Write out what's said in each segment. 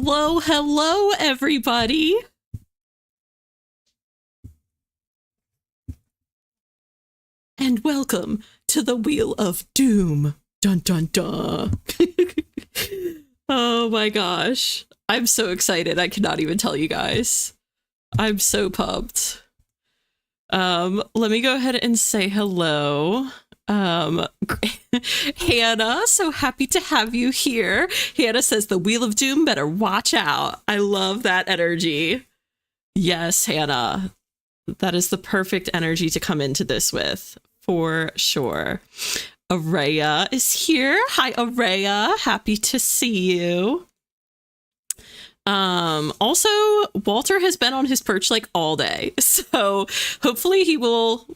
Hello, hello, everybody. And welcome to the Wheel of Doom. Dun, dun, dun. Oh my gosh. I'm so excited. I cannot even tell you guys. I'm so pumped. Let me go ahead and say hello. Hannah, so happy to have you here. Hannah says the Wheel of Doom better watch out. I love that energy. Yes, Hannah. That is the perfect energy to come into this with, for sure. Araya is here. Hi, Araya. Happy to see you. Also, Walter has been on his perch like all day, so hopefully he will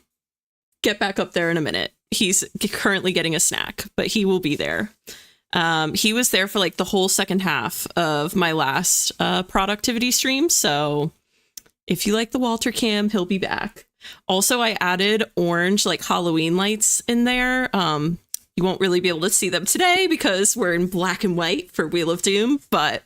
get back up there in a minute. He's currently getting a snack, but he will be there. He was there for like the whole second half of my last productivity stream, so if you like the Walter cam, he'll be back. Also, I added orange like Halloween lights in there. You won't really be able to see them today because we're in black and white for Wheel of Doom, but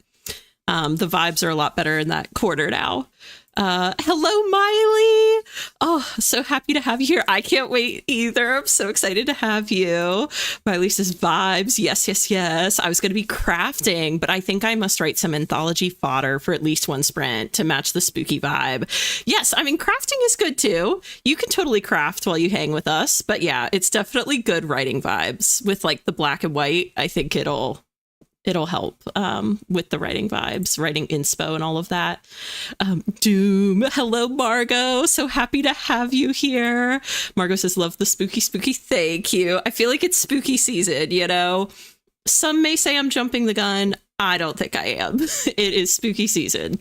the vibes are a lot better in that quarter now. Hello, Miley. Oh, so happy to have you here. I can't wait either. I'm so excited to have you. Miley says vibes. Yes, yes, yes. I was going to be crafting, but I think I must write some anthology fodder for at least one sprint to match the spooky vibe. Yes, I mean, crafting is good too. You can totally craft while you hang with us, but yeah, it's definitely good writing vibes with like the black and white. I think it'll help with the writing vibes, writing inspo and all of that. Doom. Hello, Margot. So happy to have you here. Margot says, love the spooky. Thank you. I feel like it's spooky season, you know? Some may say I'm jumping the gun. I don't think I am. It is spooky season.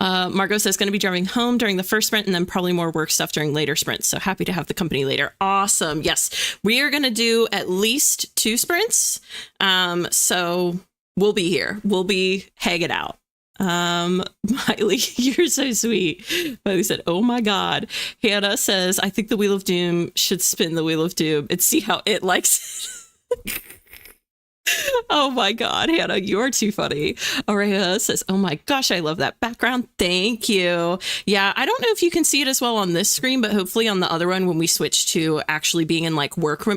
Margot says going to be driving home during the first sprint and then probably more work stuff during later sprints. So happy to have the company later. Awesome. Yes, we are going to do at least 2 sprints. So we'll be here. We'll be hanging out. Miley, you're so sweet. Miley said, oh my God. Hannah says, I think the Wheel of Doom should spin the Wheel of Doom and see how it likes it. Oh my God, Hannah, you're too funny. Aurea says, oh my gosh, I love that background. Thank you. Yeah, I don't know if you can see it as well on this screen, but hopefully on the other one, when we switch to actually being in like work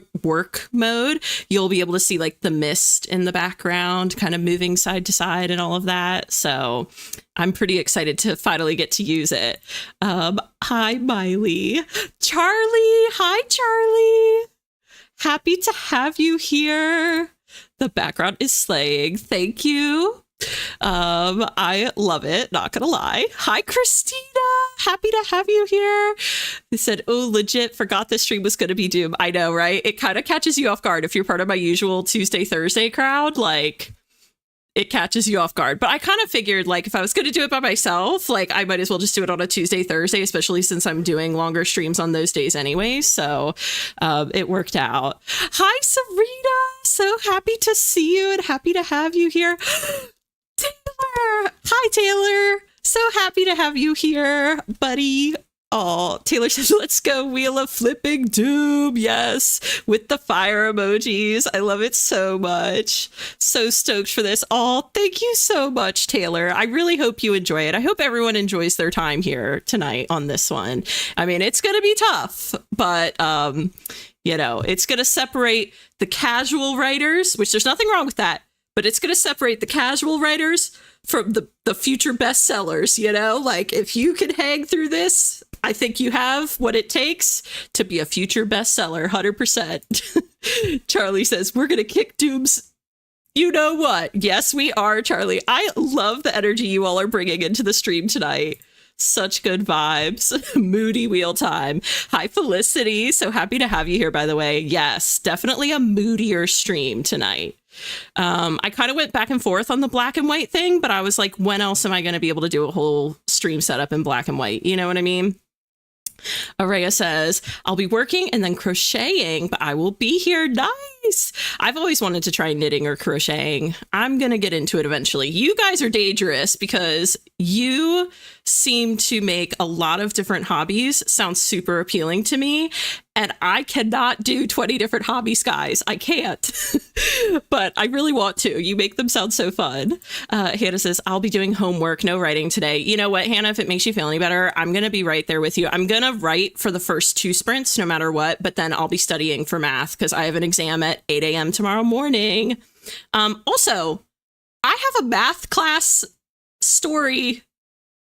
mode, you'll be able to see like the mist in the background kind of moving side to side and all of that. So I'm pretty excited to finally get to use it. Hi, Miley. Charlie. Hi, Charlie. Happy to have you here. The background is slaying. Thank you. I love it. Not gonna lie. Hi, Christina. Happy to have you here. They said, oh, legit forgot this stream was going to be Doom. I know, right? It kind of catches you off guard. If you're part of my usual Tuesday, Thursday crowd, like it catches you off guard. But I kind of figured like if I was going to do it by myself, like I might as well just do it on a Tuesday, Thursday, especially since I'm doing longer streams on those days anyway. So it worked out. Hi, Sarita. So happy to see you and happy to have you here. Taylor. Hi, Taylor. So happy to have you here, buddy. Oh, Taylor says, let's go Wheel of Flipping Doom. Yes, with the fire emojis. I love it so much. So stoked for this. Oh, thank you so much, Taylor. I really hope you enjoy it. I hope everyone enjoys their time here tonight on this one. I mean, it's going to be tough, but, you know, it's going to separate the casual writers, which there's nothing wrong with that, but it's going to separate the casual writers from the future bestsellers, you know? Like, if you can hang through this, I think you have what it takes to be a future bestseller, 100%. Charlie says, we're going to kick Doom's you know what? Yes, we are, Charlie. I love the energy you all are bringing into the stream tonight. Such good vibes. Moody wheel time. Hi, Felicity. So happy to have you here, by the way. Yes, definitely a moodier stream tonight. I kind of went back and forth on the black and white thing, but I was like, when else am I going to be able to do a whole stream setup in black and white? You know what I mean? Araya says, I'll be working and then crocheting, but I will be here. Nice. I've always wanted to try knitting or crocheting. I'm going to get into it eventually. You guys are dangerous because you seem to make a lot of different hobbies sound super appealing to me. And I cannot do 20 different hobbies, guys. I can't. But I really want to. You make them sound so fun. Hannah says, I'll be doing homework, no writing today. You know what, Hannah, if it makes you feel any better, I'm going to be right there with you. I'm going to write for the first 2 sprints, no matter what. But then I'll be studying for math because I have an exam at 8 a.m. tomorrow morning. Also, I have a math class story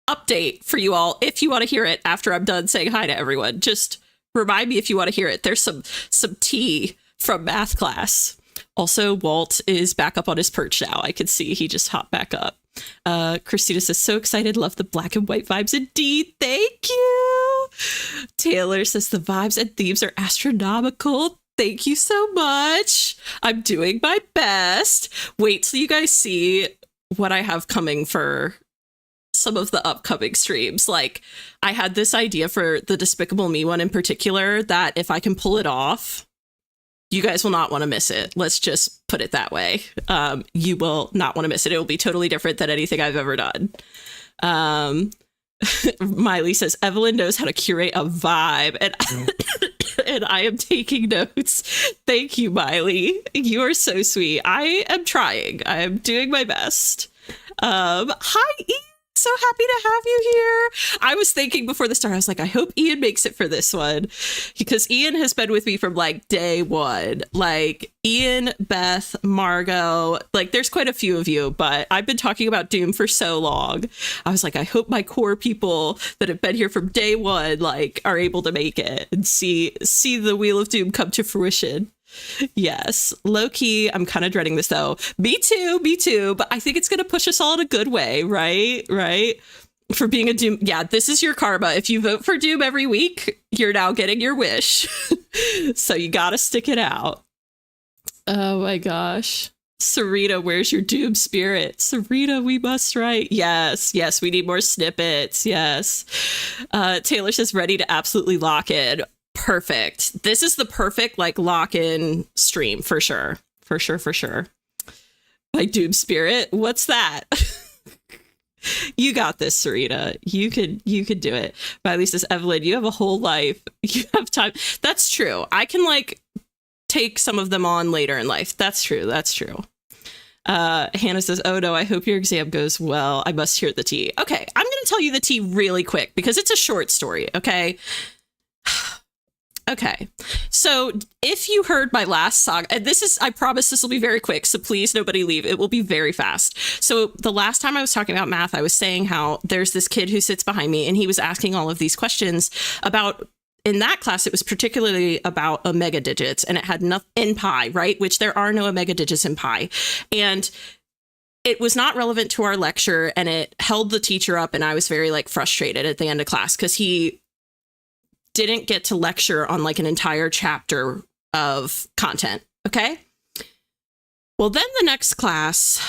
update for you all if you want to hear it after I'm done saying hi to everyone. Just remind me if you want to hear it. There's some tea from math class. Also, Walt is back up on his perch now. I can see he just hopped back up. Christina says, so excited. Love the black and white vibes. Indeed. Thank you. Taylor says the vibes and themes are astronomical. Thank you so much. I'm doing my best. Wait till you guys see what I have coming for some of the upcoming streams. Like, I had this idea for the Despicable Me one in particular that if I can pull it off, you guys will not want to miss it. Let's just put it that way. You will not want to miss it. It will be totally different than anything I've ever done. Miley says, Evelyn knows how to curate a vibe. And, and I am taking notes. Thank you, Miley. You are so sweet. I am trying. I am doing my best. Hi, Ian. So happy to have you here. I was thinking before the start, I was like, I hope Ian makes it for this one, because Ian has been with me from like day one. Like Ian, Beth, Margot, like there's quite a few of you, but I've been talking about Doom for so long. I was like, I hope my core people that have been here from day one, like, are able to make it and see the Wheel of Doom come to fruition. Yes, low-key, I'm kind of dreading this though. Me too, but I think it's gonna push us all in a good way, right? For being a Doom. Yeah, this is your karma. If you vote for Doom every week, you're now getting your wish. So you gotta stick it out. Oh my gosh. Sarita, where's your Doom spirit? Sarita, we must write. Yes, we need more snippets. Yes. Taylor says ready to absolutely lock in. Perfect. This is the perfect like lock-in stream for sure. My Doom spirit. What's that? You got this, Sarita. You could do it. Miley says, Evelyn, you have a whole life. You have time. That's true. I can like take some of them on later in life. That's true. Hannah says, oh no, I hope your exam goes well. I must hear the tea. Okay, I'm going to tell you the tea really quick because it's a short story. Okay, so if you heard my last saga, and I promise this will be very quick, so please nobody leave. It will be very fast. So the last time I was talking about math, I was saying how there's this kid who sits behind me and he was asking all of these questions about, in that class, it was particularly about omega digits, and it had nothing in pi, right? Which there are no omega digits in pi. And it was not relevant to our lecture, and it held the teacher up, and I was very like frustrated at the end of class because he didn't get to lecture on like an entire chapter of content. Okay. Well, then the next class,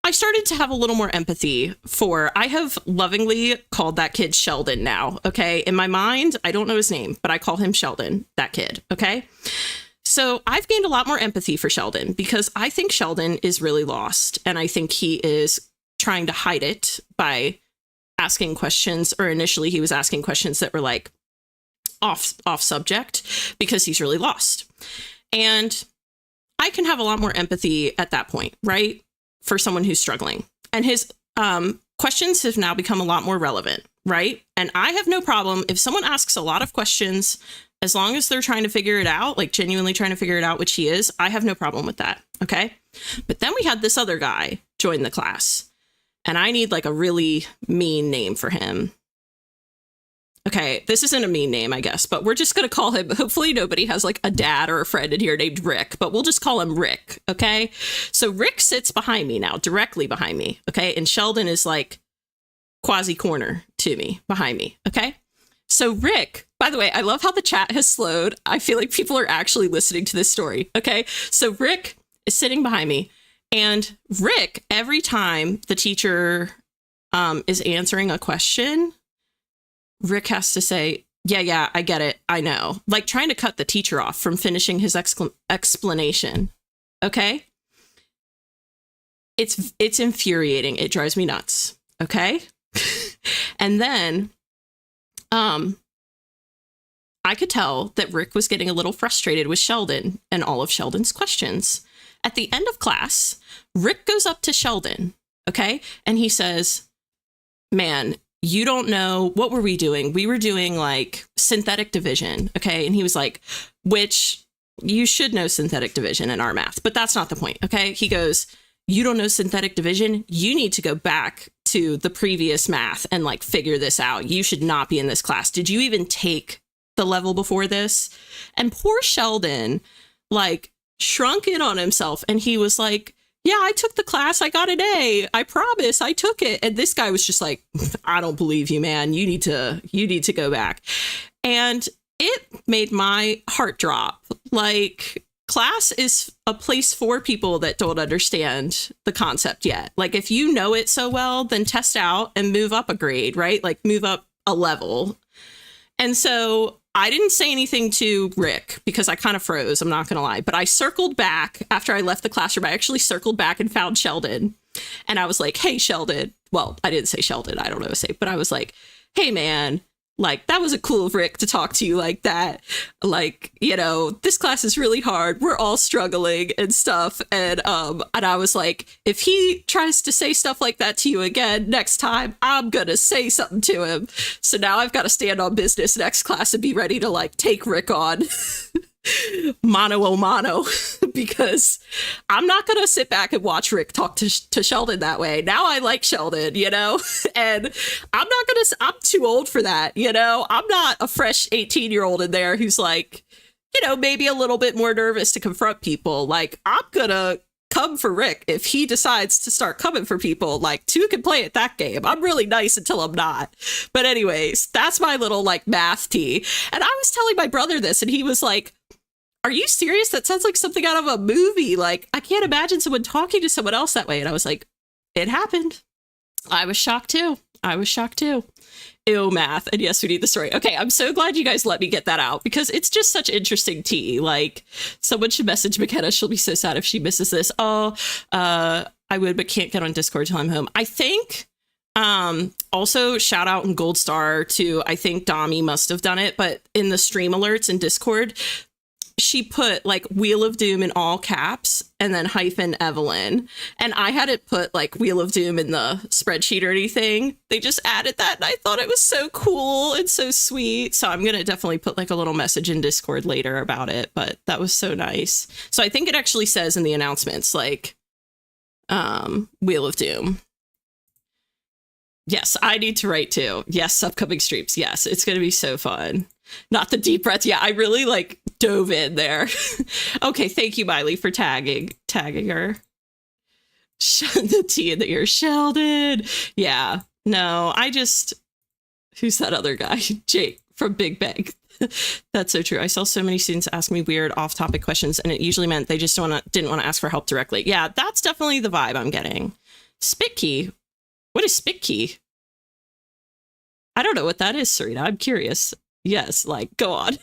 I started to have a little more empathy for, I have lovingly called that kid Sheldon now. Okay. In my mind, I don't know his name, but I call him Sheldon, that kid. Okay. So I've gained a lot more empathy for Sheldon because I think Sheldon is really lost. And I think he is trying to hide it by asking questions, or initially he was asking questions that were like, off subject because he's really lost. And I can have a lot more empathy at that point, right? For someone who's struggling. And his questions have now become a lot more relevant, right? And I have no problem if someone asks a lot of questions, as long as they're trying to figure it out, like genuinely trying to figure it out, which he is, I have no problem with that. Okay. But then we had this other guy join the class, and I need like a really mean name for him. Okay, this isn't a mean name, I guess, but we're just going to call him, hopefully nobody has like a dad or a friend in here named Rick, but we'll just call him Rick, okay? So Rick sits behind me now, directly behind me, okay? And Sheldon is like quasi-corner to me, behind me, okay? So Rick, by the way, I love how the chat has slowed. I feel like people are actually listening to this story, okay? So Rick is sitting behind me, and Rick, every time the teacher is answering a question, Rick has to say, yeah, I get it. I know. Like trying to cut the teacher off from finishing his explanation. Okay. It's infuriating. It drives me nuts. Okay. And then, I could tell that Rick was getting a little frustrated with Sheldon and all of Sheldon's questions. At the end of class, Rick goes up to Sheldon, okay? And he says, man, you don't know, what were we doing? We were doing like synthetic division, okay? And he was like, which you should know synthetic division in our math, but that's not the point, okay? He goes, you don't know synthetic division? You need to go back to the previous math and like figure this out. You should not be in this class. Did you even take the level before this? And poor Sheldon like shrunk in on himself and he was like, yeah, I took the class. I got an A. I promise I took it. And this guy was just like, I don't believe you, man. You need to go back. And it made my heart drop. Like, class is a place for people that don't understand the concept yet. Like, if you know it so well, then test out and move up a grade, right? Like, move up a level. And so I didn't say anything to Rick because I kind of froze, I'm not going to lie. But I circled back after I left the classroom. I actually circled back and found Sheldon. And I was like, hey, Sheldon. Well, I didn't say Sheldon. I don't know what to say. But I was like, hey, man, like, that was a cool of Rick to talk to you like that. Like, you know, this class is really hard. We're all struggling and stuff. And I was like, if he tries to say stuff like that to you again next time, I'm going to say something to him. So now I've got to stand on business next class and be ready to like take Rick on mano a mano because I'm not going to sit back and watch Rick talk to Sheldon that way. Now I like Sheldon, you know, and I'm too old for that. You know, I'm not a fresh 18-year-old in there who's like, you know, maybe a little bit more nervous to confront people. Like, I'm going to come for Rick if he decides to start coming for people. Like, two can play at that game. I'm really nice until I'm not. But anyways, that's my little like math tea. And I was telling my brother this and he was like, are you serious? That sounds like something out of a movie. Like, I can't imagine someone talking to someone else that way. And I was like, it happened. I was shocked too. Ew, math. And yes, we need the story. Okay, I'm so glad you guys let me get that out because it's just such interesting tea. Like, someone should message McKenna. She'll be so sad if she misses this. Oh, I would, but can't get on Discord till I'm home. I think also shout out and gold star to, I think Dami must have done it, but in the stream alerts in Discord, she put like Wheel of Doom in all caps and then hyphen Evelyn. And I hadn't put like Wheel of Doom in the spreadsheet or anything. They just added that. And I thought it was so cool and so sweet. So I'm going to definitely put like a little message in Discord later about it. But that was so nice. So I think it actually says in the announcements, like, Wheel of Doom. Yes, I need to write too. Yes, upcoming streams. Yes, it's going to be so fun. Not the deep breath. Yeah, I really like dove in there. Okay, thank you, Miley, for tagging her. The T in the ear, Sheldon. Yeah, no, who's that other guy? Jake from Big Bang. That's so true. I saw so many students ask me weird off-topic questions, and it usually meant they just didn't want to ask for help directly. Yeah, that's definitely the vibe I'm getting. Spit key. What is spit key? I don't know what that is, Serena. I'm curious. Yes, like, go on.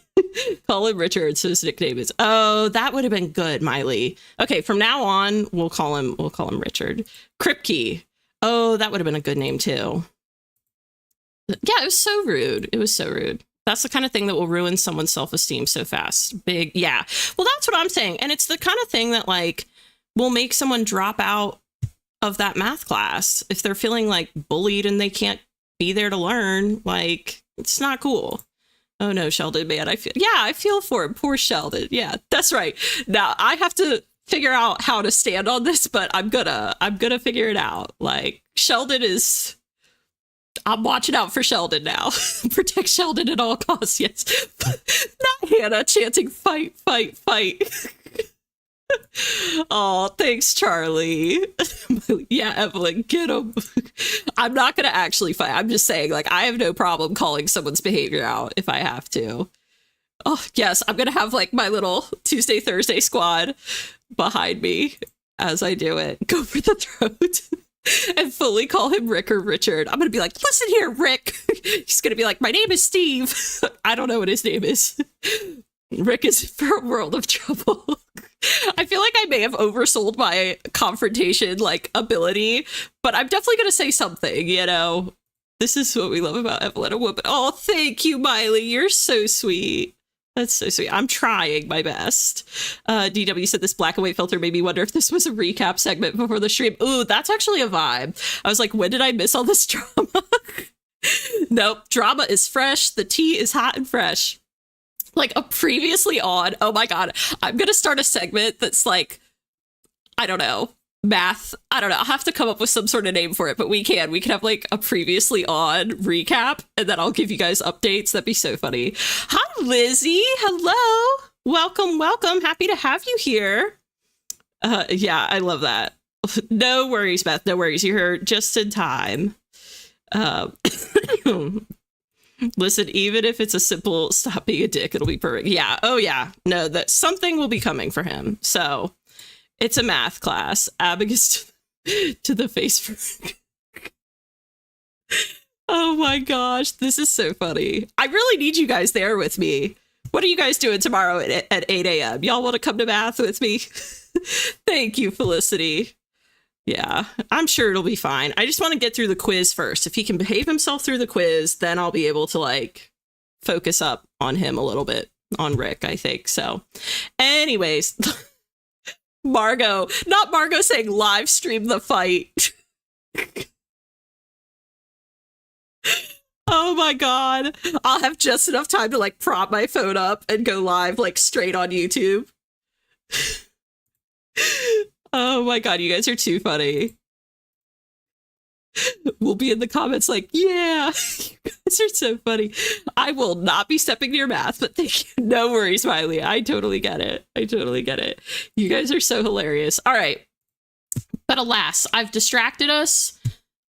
Call him Richard, so his nickname is. Oh, that would have been good, Miley. Okay, from now on, we'll call him Richard. Kripke. Oh, that would have been a good name too. Yeah, it was so rude. That's the kind of thing that will ruin someone's self-esteem so fast. Big, yeah. Well, that's what I'm saying. And it's the kind of thing that like will make someone drop out of that math class if they're feeling like bullied and they can't be there to learn. Like, it's not cool. Oh no, Sheldon, man, I feel for him. Poor Sheldon. Yeah, that's right. Now I have to figure out how to stand on this, but I'm gonna figure it out. Like, I'm watching out for Sheldon now. Protect Sheldon at all costs. Yes. Not Hannah chanting fight, fight, fight. Oh, thanks, Charlie. Yeah, Evelyn, get him. I'm not gonna actually fight. I'm just saying, like, I have no problem calling someone's behavior out if I have to. Oh, yes, I'm gonna have like my little Tuesday, Thursday squad behind me as I do it. Go for the throat. And fully call him Rick or Richard. I'm gonna be like, listen here, Rick. He's gonna be like, my name is Steve. I don't know what his name is. Rick is for a world of trouble. I feel like I may have oversold my confrontation like ability, but I'm definitely going to say something, you know. This is what we love about Evelyn, a woman. Oh, thank you, Miley. You're so sweet. That's so sweet. I'm trying my best. DW said this black and white filter made me wonder if this was a recap segment before the stream. Ooh, that's actually a vibe. I was like, when did I miss all this drama? Nope. Drama is fresh. The tea is hot and fresh. Like a previously on. Oh my God. I'm going to start a segment that's like, I don't know. Math. I don't know. I'll have to come up with some sort of name for it, but we can have like a previously on recap, and then I'll give you guys updates. That'd be so funny. Hi, Lizzie. Hello. Welcome, welcome. Happy to have you here. Yeah, I love that. No worries, Beth. No worries. You're here just in time. Listen, even if it's a simple stop being a dick, it'll be perfect. Yeah. Oh yeah. No, that something will be coming for him. So it's a math class. Abigail's to the Facebook. Oh my gosh, this is so funny. I really need you guys there with me. What are you guys doing tomorrow at 8 a.m.? Y'all want to come to math with me? Thank you, Felicity. Yeah, I'm sure it'll be fine. I just want to get through the quiz first. If he can behave himself through the quiz, then I'll be able to like focus up on him a little bit, on Rick, I think. So anyways, Margot, not Margot saying live stream the fight. Oh my God. I'll have just enough time to like prop my phone up and go live like straight on YouTube. Oh my God, you guys are too funny. We'll be in the comments like, yeah, you guys are so funny. I will not be stepping to your math, but thank you. No worries, Miley. I totally get it. I totally get it. You guys are so hilarious. All right. But alas, I've distracted us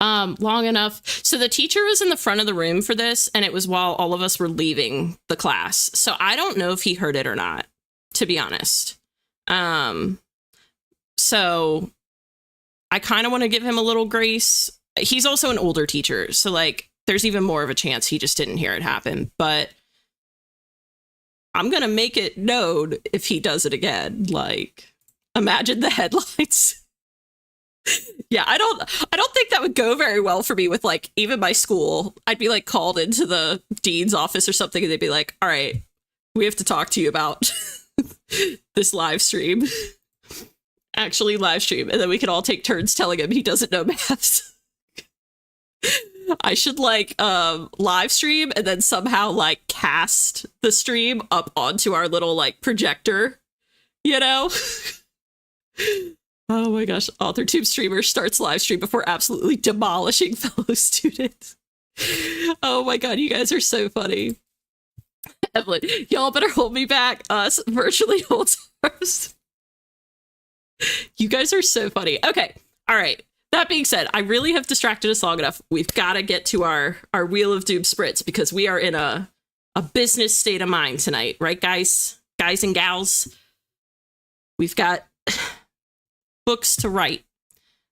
long enough. So the teacher was in the front of the room for this, and it was while all of us were leaving the class. So I don't know if he heard it or not, to be honest. So I kind of want to give him a little grace. He's also an older teacher, so like there's even more of a chance he just didn't hear it happen. But I'm gonna make it known if he does it again. Like, imagine the headlines. Yeah, I don't think that would go very well for me with like even my school. I'd be like called into the dean's office or something, and they'd be like, "All right, we have to talk to you about this live stream." Actually live stream, and then we can all take turns telling him he doesn't know maths. I should like live stream and then somehow like cast the stream up onto our little like projector, you know? Oh my gosh, AuthorTube streamer starts live stream before absolutely demolishing fellow students. Oh my God, you guys are so funny. Evelyn, y'all better hold me back. Us virtually holds ours. You guys are so funny. Okay. All right. That being said, I really have distracted us long enough. We've got to get to our Wheel of Doom spritz because we are in a business state of mind tonight. Right, guys? Guys and gals? We've got books to write.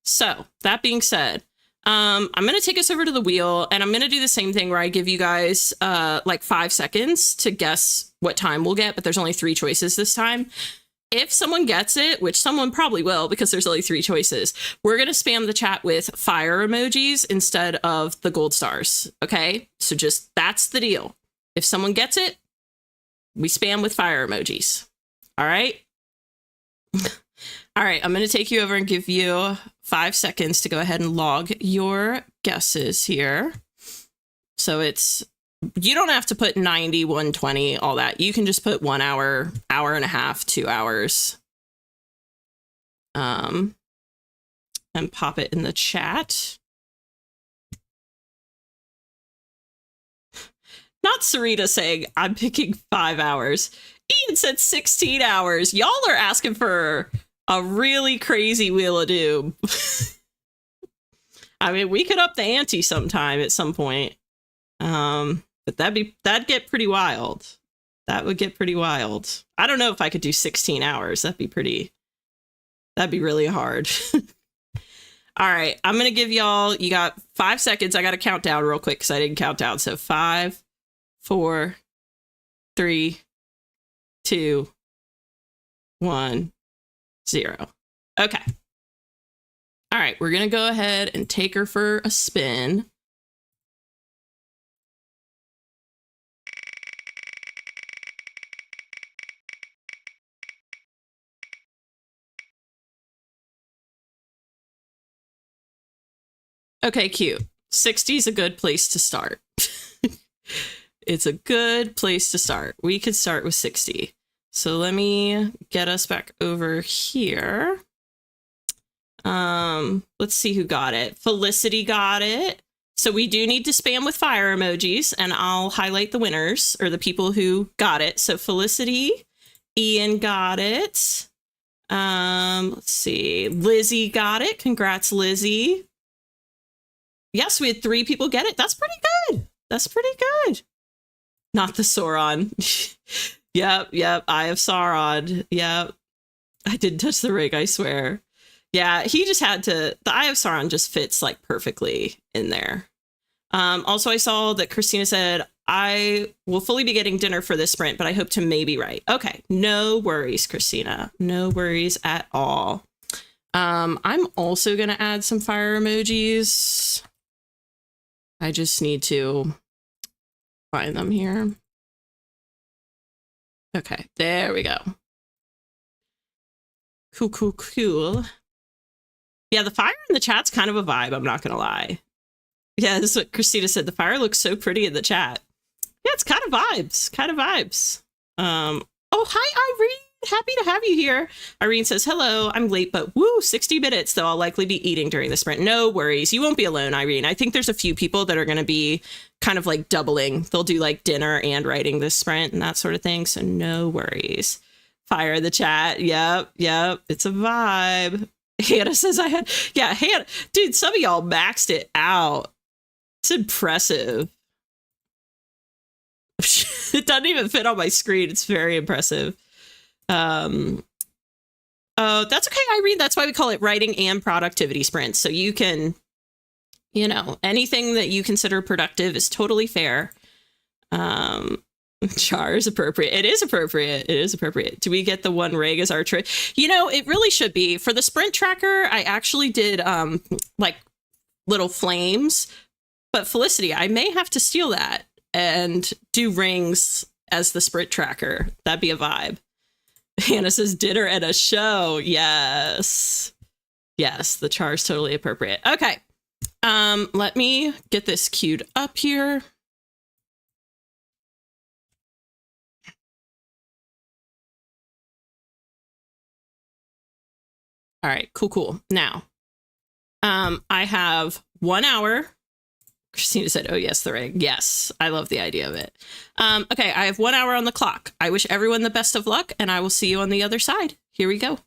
So that being said, I'm going to take us over to the wheel, and I'm going to do the same thing where I give you guys like 5 seconds to guess what time we'll get, but there's only 3 choices this time. If someone gets it, which someone probably will because there's only 3 choices, we're going to spam the chat with fire emojis instead of the gold stars. Okay? So just that's the deal. If someone gets it, we spam with fire emojis. All right? All right. I'm going to take you over and give you 5 seconds to go ahead and log your guesses here. So you don't have to put 90, 120, all that. You can just put 1 hour, hour and a half, 2 hours. And pop it in the chat. Not Sarita saying, I'm picking 5 hours. Ian said 16 hours. Y'all are asking for a really crazy Wheel of Doom. I mean, we could up the ante sometime at some point. But that'd get pretty wild. That would get pretty wild. I don't know if I could do 16 hours. That'd be really hard. All right. I'm going to give y'all, you got 5 seconds. I got to count down real quick because I didn't count down. So 5, 4, 3, 2, 1, 0. Okay. All right. We're going to go ahead and take her for a spin. Okay, cute. 60 is a good place to start. It's a good place to start. We could start with 60. So let me get us back over here. Let's see who got it. Felicity got it. So we do need to spam with fire emojis, and I'll highlight the winners or the people who got it. So Felicity, Ian got it. Let's see. Lizzie got it. Congrats, Lizzie. Yes, we had 3 people get it. That's pretty good. That's pretty good. Not the Sauron. Yep. I have Sauron. Yep. I didn't touch the rig, I swear. Yeah, he just had to. The Eye of Sauron just fits like perfectly in there. Also, I saw that Christina said, I will fully be getting dinner for this sprint, but I hope to maybe write. Okay, no worries, Christina. No worries at all. I'm also going to add some fire emojis. I just need to find them here. Okay, there we go. Cool. Yeah, the fire in the chat's kind of a vibe, I'm not gonna lie. Yeah, this is what Christina said. The fire looks so pretty in the chat. Yeah, it's kind of vibes. Oh, hi, Irene. Happy to have you here. Irene says, hello, I'm late, but woo, 60 minutes, though I'll likely be eating during the sprint. No worries. You won't be alone, Irene. I think there's a few people that are going to be kind of like doubling. They'll do like dinner and writing this sprint and that sort of thing. So no worries. Fire the chat. Yep. It's a vibe. Hannah says Hannah, dude, some of y'all maxed it out. It's impressive. It doesn't even fit on my screen. It's very impressive. That's okay, Irene. That's why we call it writing and productivity sprints. So you can, anything that you consider productive is totally fair. Char is appropriate. It is appropriate. Do we get the one rig as our trick? It really should be. For the sprint tracker, I actually did like little flames, but Felicity, I may have to steal that and do rings as the sprint tracker. That'd be a vibe. Hannah says dinner and a show. Yes, the char is totally appropriate. Okay, let me get this queued up here. All right, cool. Now, I have 1 hour. Christina said, oh, yes, the rig. Yes, I love the idea of it. Okay, I have 1 hour on the clock. I wish everyone the best of luck, and I will see you on the other side. Here we go.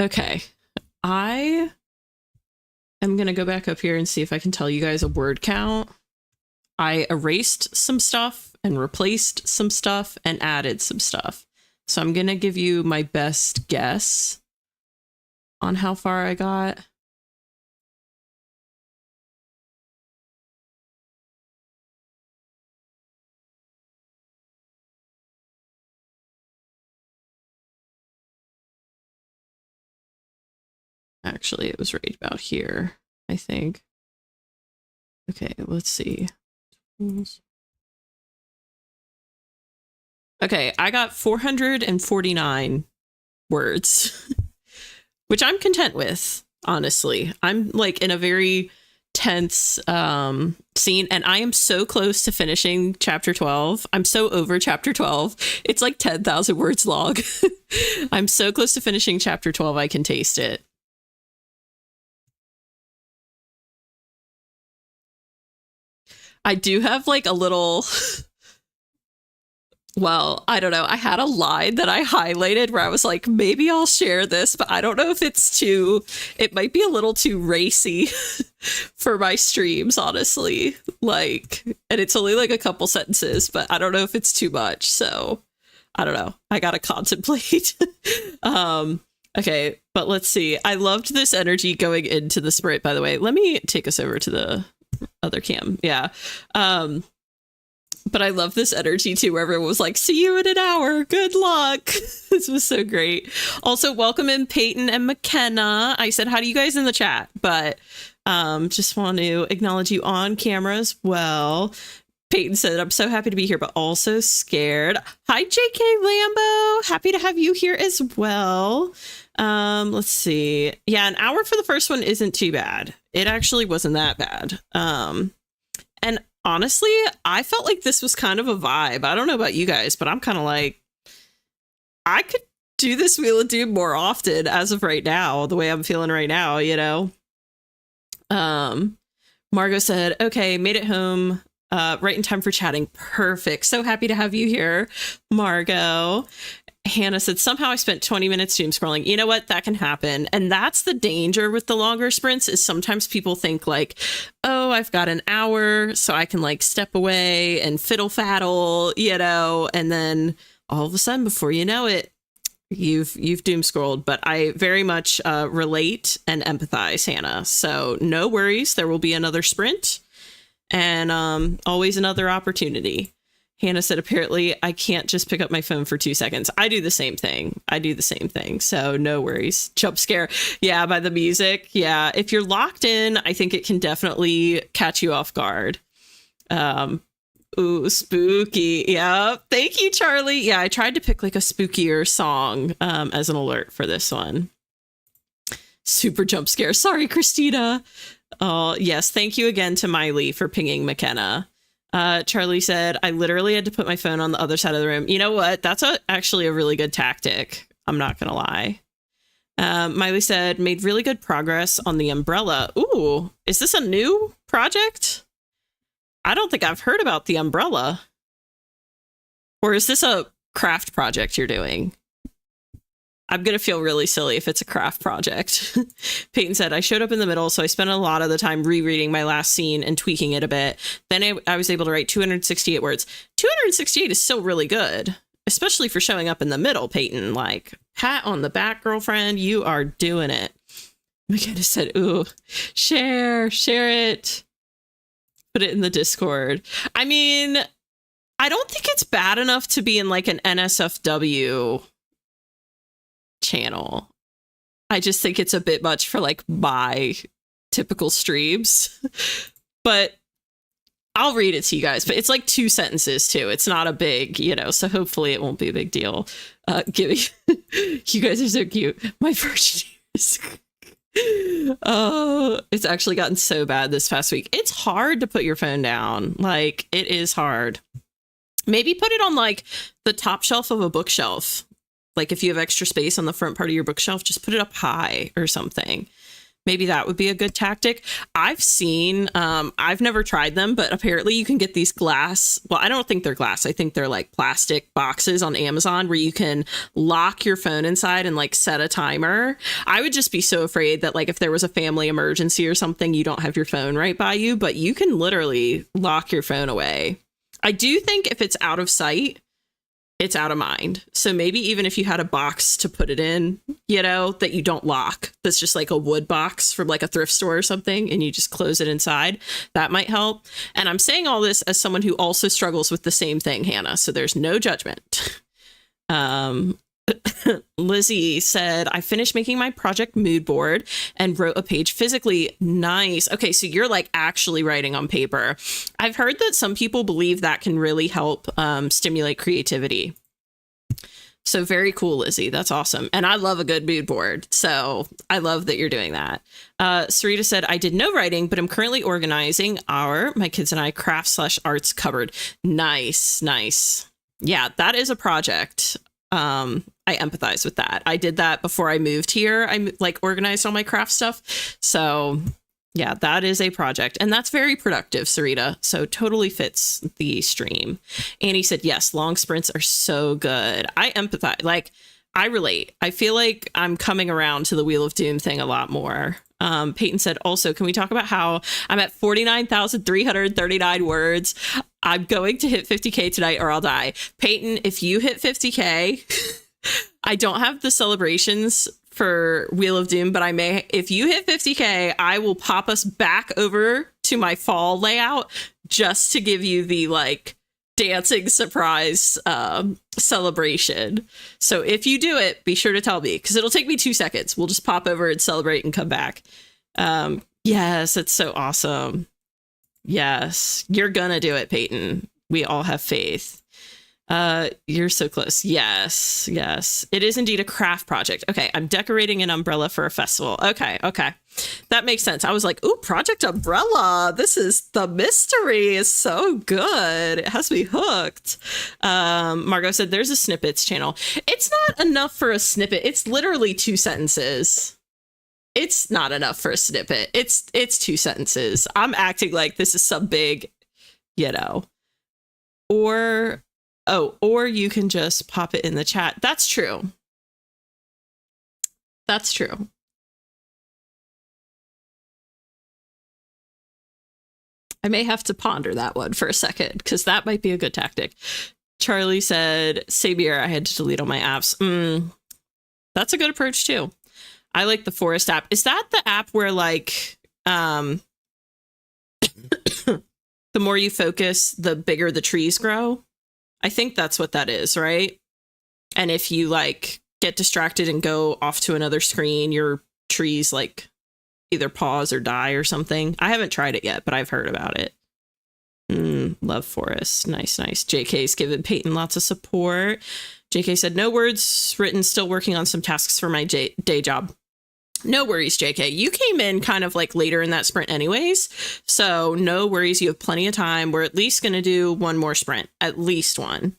Okay. I am going to go back up here and see if I can tell you guys a word count. I erased some stuff and replaced some stuff and added some stuff. So I'm going to give you my best guess on how far I got. Actually, it was right about here, I think. Okay, let's see. Okay, I got 449 words, which I'm content with, honestly. I'm like in a very tense scene, and I am so close to finishing chapter 12. I'm so over chapter 12. It's like 10,000 words long. I'm so close to finishing chapter 12, I can taste it. I do have like a little, well, I don't know. I had a line that I highlighted where I was like, maybe I'll share this, but I don't know if it's too, it might be a little too racy for my streams, honestly. Like, and it's only like a couple sentences, but I don't know if it's too much. So I don't know. I gotta contemplate. Okay, but let's see. I loved this energy going into the sprint, by the way. Let me take us over to the other cam. Yeah. But I love this energy too, where everyone was like, see you in an hour. Good luck. This was so great. Also, welcome in Peyton and McKenna. I said hi to you guys in the chat, but just want to acknowledge you on camera as well. Peyton said, I'm so happy to be here, but also scared. Hi, JK Lambo. Happy to have you here as well. Let's see. Yeah, an hour for the first one isn't too bad. It actually wasn't that bad. And honestly, I felt like this was kind of a vibe. I don't know about you guys, but I'm kind of like, I could do this Wheel of Doom more often as of right now, the way I'm feeling right now, you know? Margot said, okay, made it home right in time for chatting. Perfect. So happy to have you here, Margot. Hannah said, somehow I spent 20 minutes doom scrolling. You know what? That can happen. And that's the danger with the longer sprints, is sometimes people think like, oh, I've got an hour, so I can like step away and fiddle faddle, you know, and then all of a sudden, before you know it, you've doom scrolled. But I very much relate and empathize, Hannah. So no worries. There will be another sprint and always another opportunity. Hannah said, apparently I can't just pick up my phone for 2 seconds. I do the same thing. So no worries. Jump scare. Yeah, by the music. Yeah. If you're locked in, I think it can definitely catch you off guard. Ooh, spooky. Yeah. Thank you, Charlie. Yeah, I tried to pick like a spookier song as an alert for this one. Super jump scare. Sorry, Christina. Oh, yes. Thank you again to Miley for pinging McKenna. Charlie said, I literally had to put my phone on the other side of the room. You know what? That's actually a really good tactic. I'm not going to lie. Miley said, made really good progress on the umbrella. Ooh, is this a new project? I don't think I've heard about the umbrella. Or is this a craft project you're doing? I'm going to feel really silly if it's a craft project. Peyton said, I showed up in the middle, so I spent a lot of the time rereading my last scene and tweaking it a bit. Then I was able to write 268 words. 268 is still really good, especially for showing up in the middle, Peyton. Like, pat on the back, girlfriend. You are doing it. McKenna said, ooh, share it. Put it in the Discord. I mean, I don't think it's bad enough to be in like an NSFW channel. I just think it's a bit much for like my typical streams. But I'll read it to you guys. But it's like 2 sentences too. It's not a big, you know, so hopefully it won't be a big deal. Gibby, you guys are so cute. My first years. Oh, it's actually gotten so bad this past week. It's hard to put your phone down. Like, it is hard. Maybe put it on like the top shelf of a bookshelf. Like if you have extra space on the front part of your bookshelf, just put it up high or something. Maybe that would be a good tactic. I've seen, I've never tried them, but apparently you can get these glass. Well, I don't think they're glass. I think they're like plastic boxes on Amazon where you can lock your phone inside and like set a timer. I would just be so afraid that like if there was a family emergency or something, you don't have your phone right by you, but you can literally lock your phone away. I do think if it's out of sight, it's out of mind. So maybe even if you had a box to put it in, you know, that you don't lock, that's just like a wood box from like a thrift store or something, and you just close it inside, that might help. And I'm saying all this as someone who also struggles with the same thing, Hannah. So there's no judgment. Lizzie said, I finished making my project mood board and wrote a page physically. Nice. Okay, so you're like actually writing on paper. I've heard that some people believe that can really help stimulate creativity. So very cool, Lizzie. That's awesome. And I love a good mood board. So I love that you're doing that. Sarita said, I did no writing, but I'm currently organizing my kids and I, craft/arts cupboard. Nice, nice. Yeah, that is a project. I empathize with that. I did that before I moved here. I like organized all my craft stuff. So yeah, that is a project, and that's very productive, Sarita. So totally fits the stream. Annie said, yes, long sprints are so good. I empathize. Like, I relate. I feel like I'm coming around to the Wheel of Doom thing a lot more. Peyton said, also, can we talk about how I'm at 49,339 words? I'm going to hit 50K tonight or I'll die. Peyton, if you hit 50K, I don't have the celebrations for Wheel of Doom, but I may, if you hit 50K, I will pop us back over to my fall layout just to give you the like dancing surprise celebration. So if you do it, be sure to tell me, because it'll take me 2 seconds. We'll just pop over and celebrate and come back. Yes, it's so awesome. Yes, you're gonna do it, Peyton. We all have faith. You're so close. Yes, yes. It is indeed a craft project. Okay, I'm decorating an umbrella for a festival. Okay, okay. That makes sense. I was like, ooh, Project Umbrella. This is the mystery is so good. It has me hooked. Margot said there's a snippets channel. It's not enough for a snippet. It's literally 2 sentences. It's not enough for a snippet. It's 2 sentences. I'm acting like this is some big, you know, or you can just pop it in the chat. That's true. That's true. I may have to ponder that one for a second, because that might be a good tactic. Charlie said, same year I had to delete all my apps. That's a good approach too. I like the forest app. Is that the app where like the more you focus, the bigger the trees grow? I think that's what that is, right? And if you like get distracted and go off to another screen, your trees like either pause or die or something. I haven't tried it yet, but I've heard about it. Love forest. Nice, nice. JK's given Peyton lots of support. JK said, no words written, still working on some tasks for my day job. No worries, JK. You came in kind of like later in that sprint anyways. So no worries. You have plenty of time. We're at least going to do one more sprint, at least one.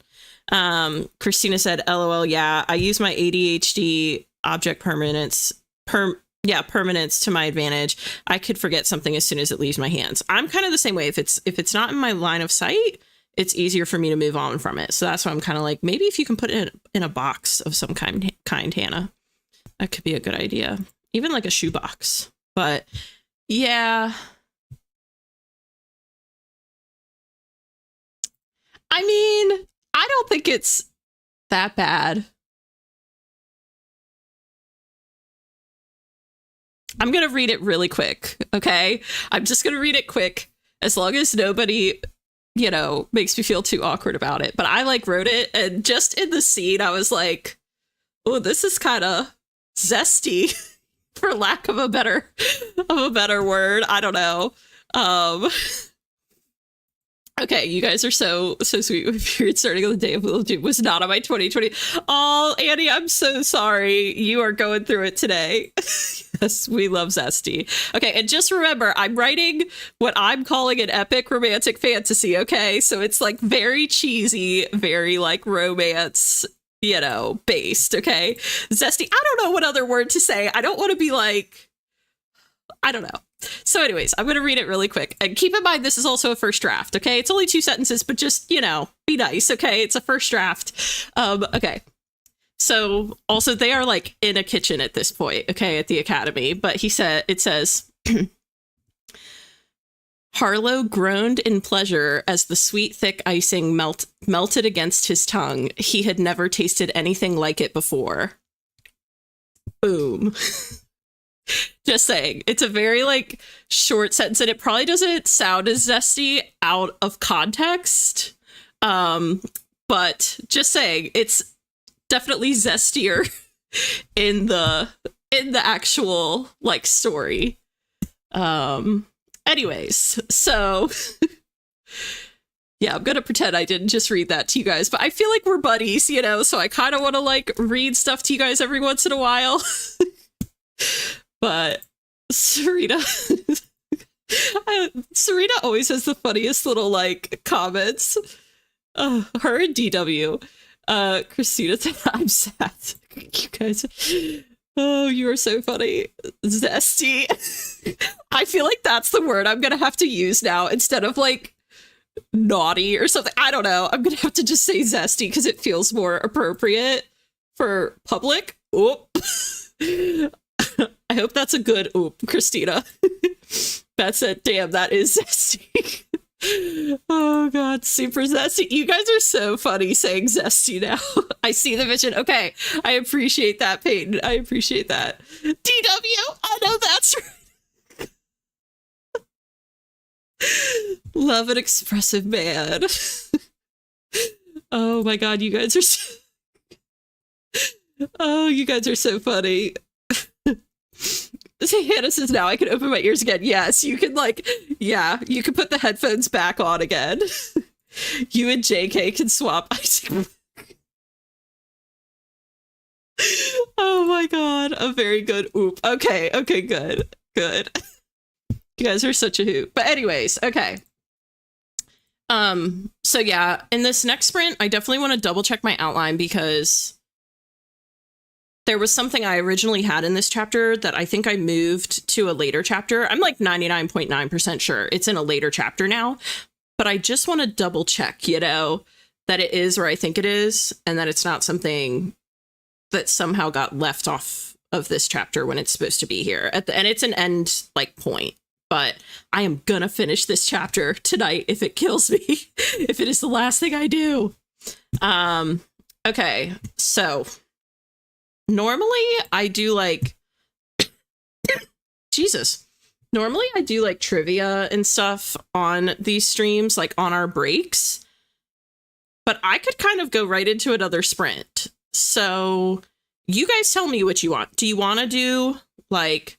Christina said, LOL. Yeah, I use my ADHD object permanence to my advantage. I could forget something as soon as it leaves my hands. I'm kind of the same way. If it's not in my line of sight, it's easier for me to move on from it. So that's why I'm kind of like, maybe if you can put it in a box of some kind, Hannah, that could be a good idea. Even like a shoebox. But yeah. I mean, I don't think it's that bad. I'm going to read it really quick. Okay. I'm just going to read it quick as long as nobody, you know, makes me feel too awkward about it. But I like wrote it, and just in the scene, I was like, oh, this is kind of zesty. For lack of a better word. I don't know. Okay, you guys are so sweet. Period starting on the day of Wheel of Doom was not on my 2020. Oh, Annie, I'm so sorry. You are going through it today. Yes, we love zesty. Okay, and just remember, I'm writing what I'm calling an epic romantic fantasy, okay? So it's like very cheesy, very like romance, you know, based, okay? Zesty. I don't know what other word to say. I don't want to be like, I don't know. So anyways, I'm going to read it really quick. And keep in mind, this is also a first draft, okay? It's only 2 sentences, but just, you know, be nice, okay? It's a first draft. Okay. So also they are like in a kitchen at this point, okay, at the academy. But it says, Harlow groaned in pleasure as the sweet, thick icing melted against his tongue. He had never tasted anything like it before. Boom. Just saying, it's a very like short sentence, and it probably doesn't sound as zesty out of context. But just saying, it's definitely zestier in the actual like story. Anyways, so yeah, I'm gonna pretend I didn't just read that to you guys, but I feel like we're buddies, you know, so I kind of want to like read stuff to you guys every once in a while. But Serena always has the funniest little like comments. Her and DW. Christina said, I'm sad. You guys, oh, you are so funny. Zesty. I feel like that's the word I'm gonna have to use now instead of like naughty or something. I don't know. I'm gonna have to just say zesty because it feels more appropriate for public. Oop. I hope that's a good oop, Christina. That's it. Damn, that is zesty. Oh god, super zesty. You guys are so funny saying zesty now. I see the vision. Okay, I appreciate that, Peyton. I appreciate that. DW, I know that's right. Love an expressive man. Oh my god, you guys are so... Oh, you guys are so funny. Hannah says, now I can open my ears again. Yes, you can like, yeah, you can put the headphones back on again. You and JK can swap. Oh my god, a very good oop. Okay, good. You guys are such a hoot. But anyways, okay. So yeah, in this next sprint, I definitely want to double check my outline because there was something I originally had in this chapter that I think I moved to a later chapter. I'm like 99.9% sure it's in a later chapter now, but I just want to double check, you know, that it is where I think it is and that it's not something that somehow got left off of this chapter when it's supposed to be here. And it's an end like point, but I am gonna finish this chapter tonight if it kills me, if it is the last thing I do. Okay, so normally I do like Jesus. Normally I do like trivia and stuff on these streams, like on our breaks. But I could kind of go right into another sprint. So you guys tell me what you want. Do you want to do like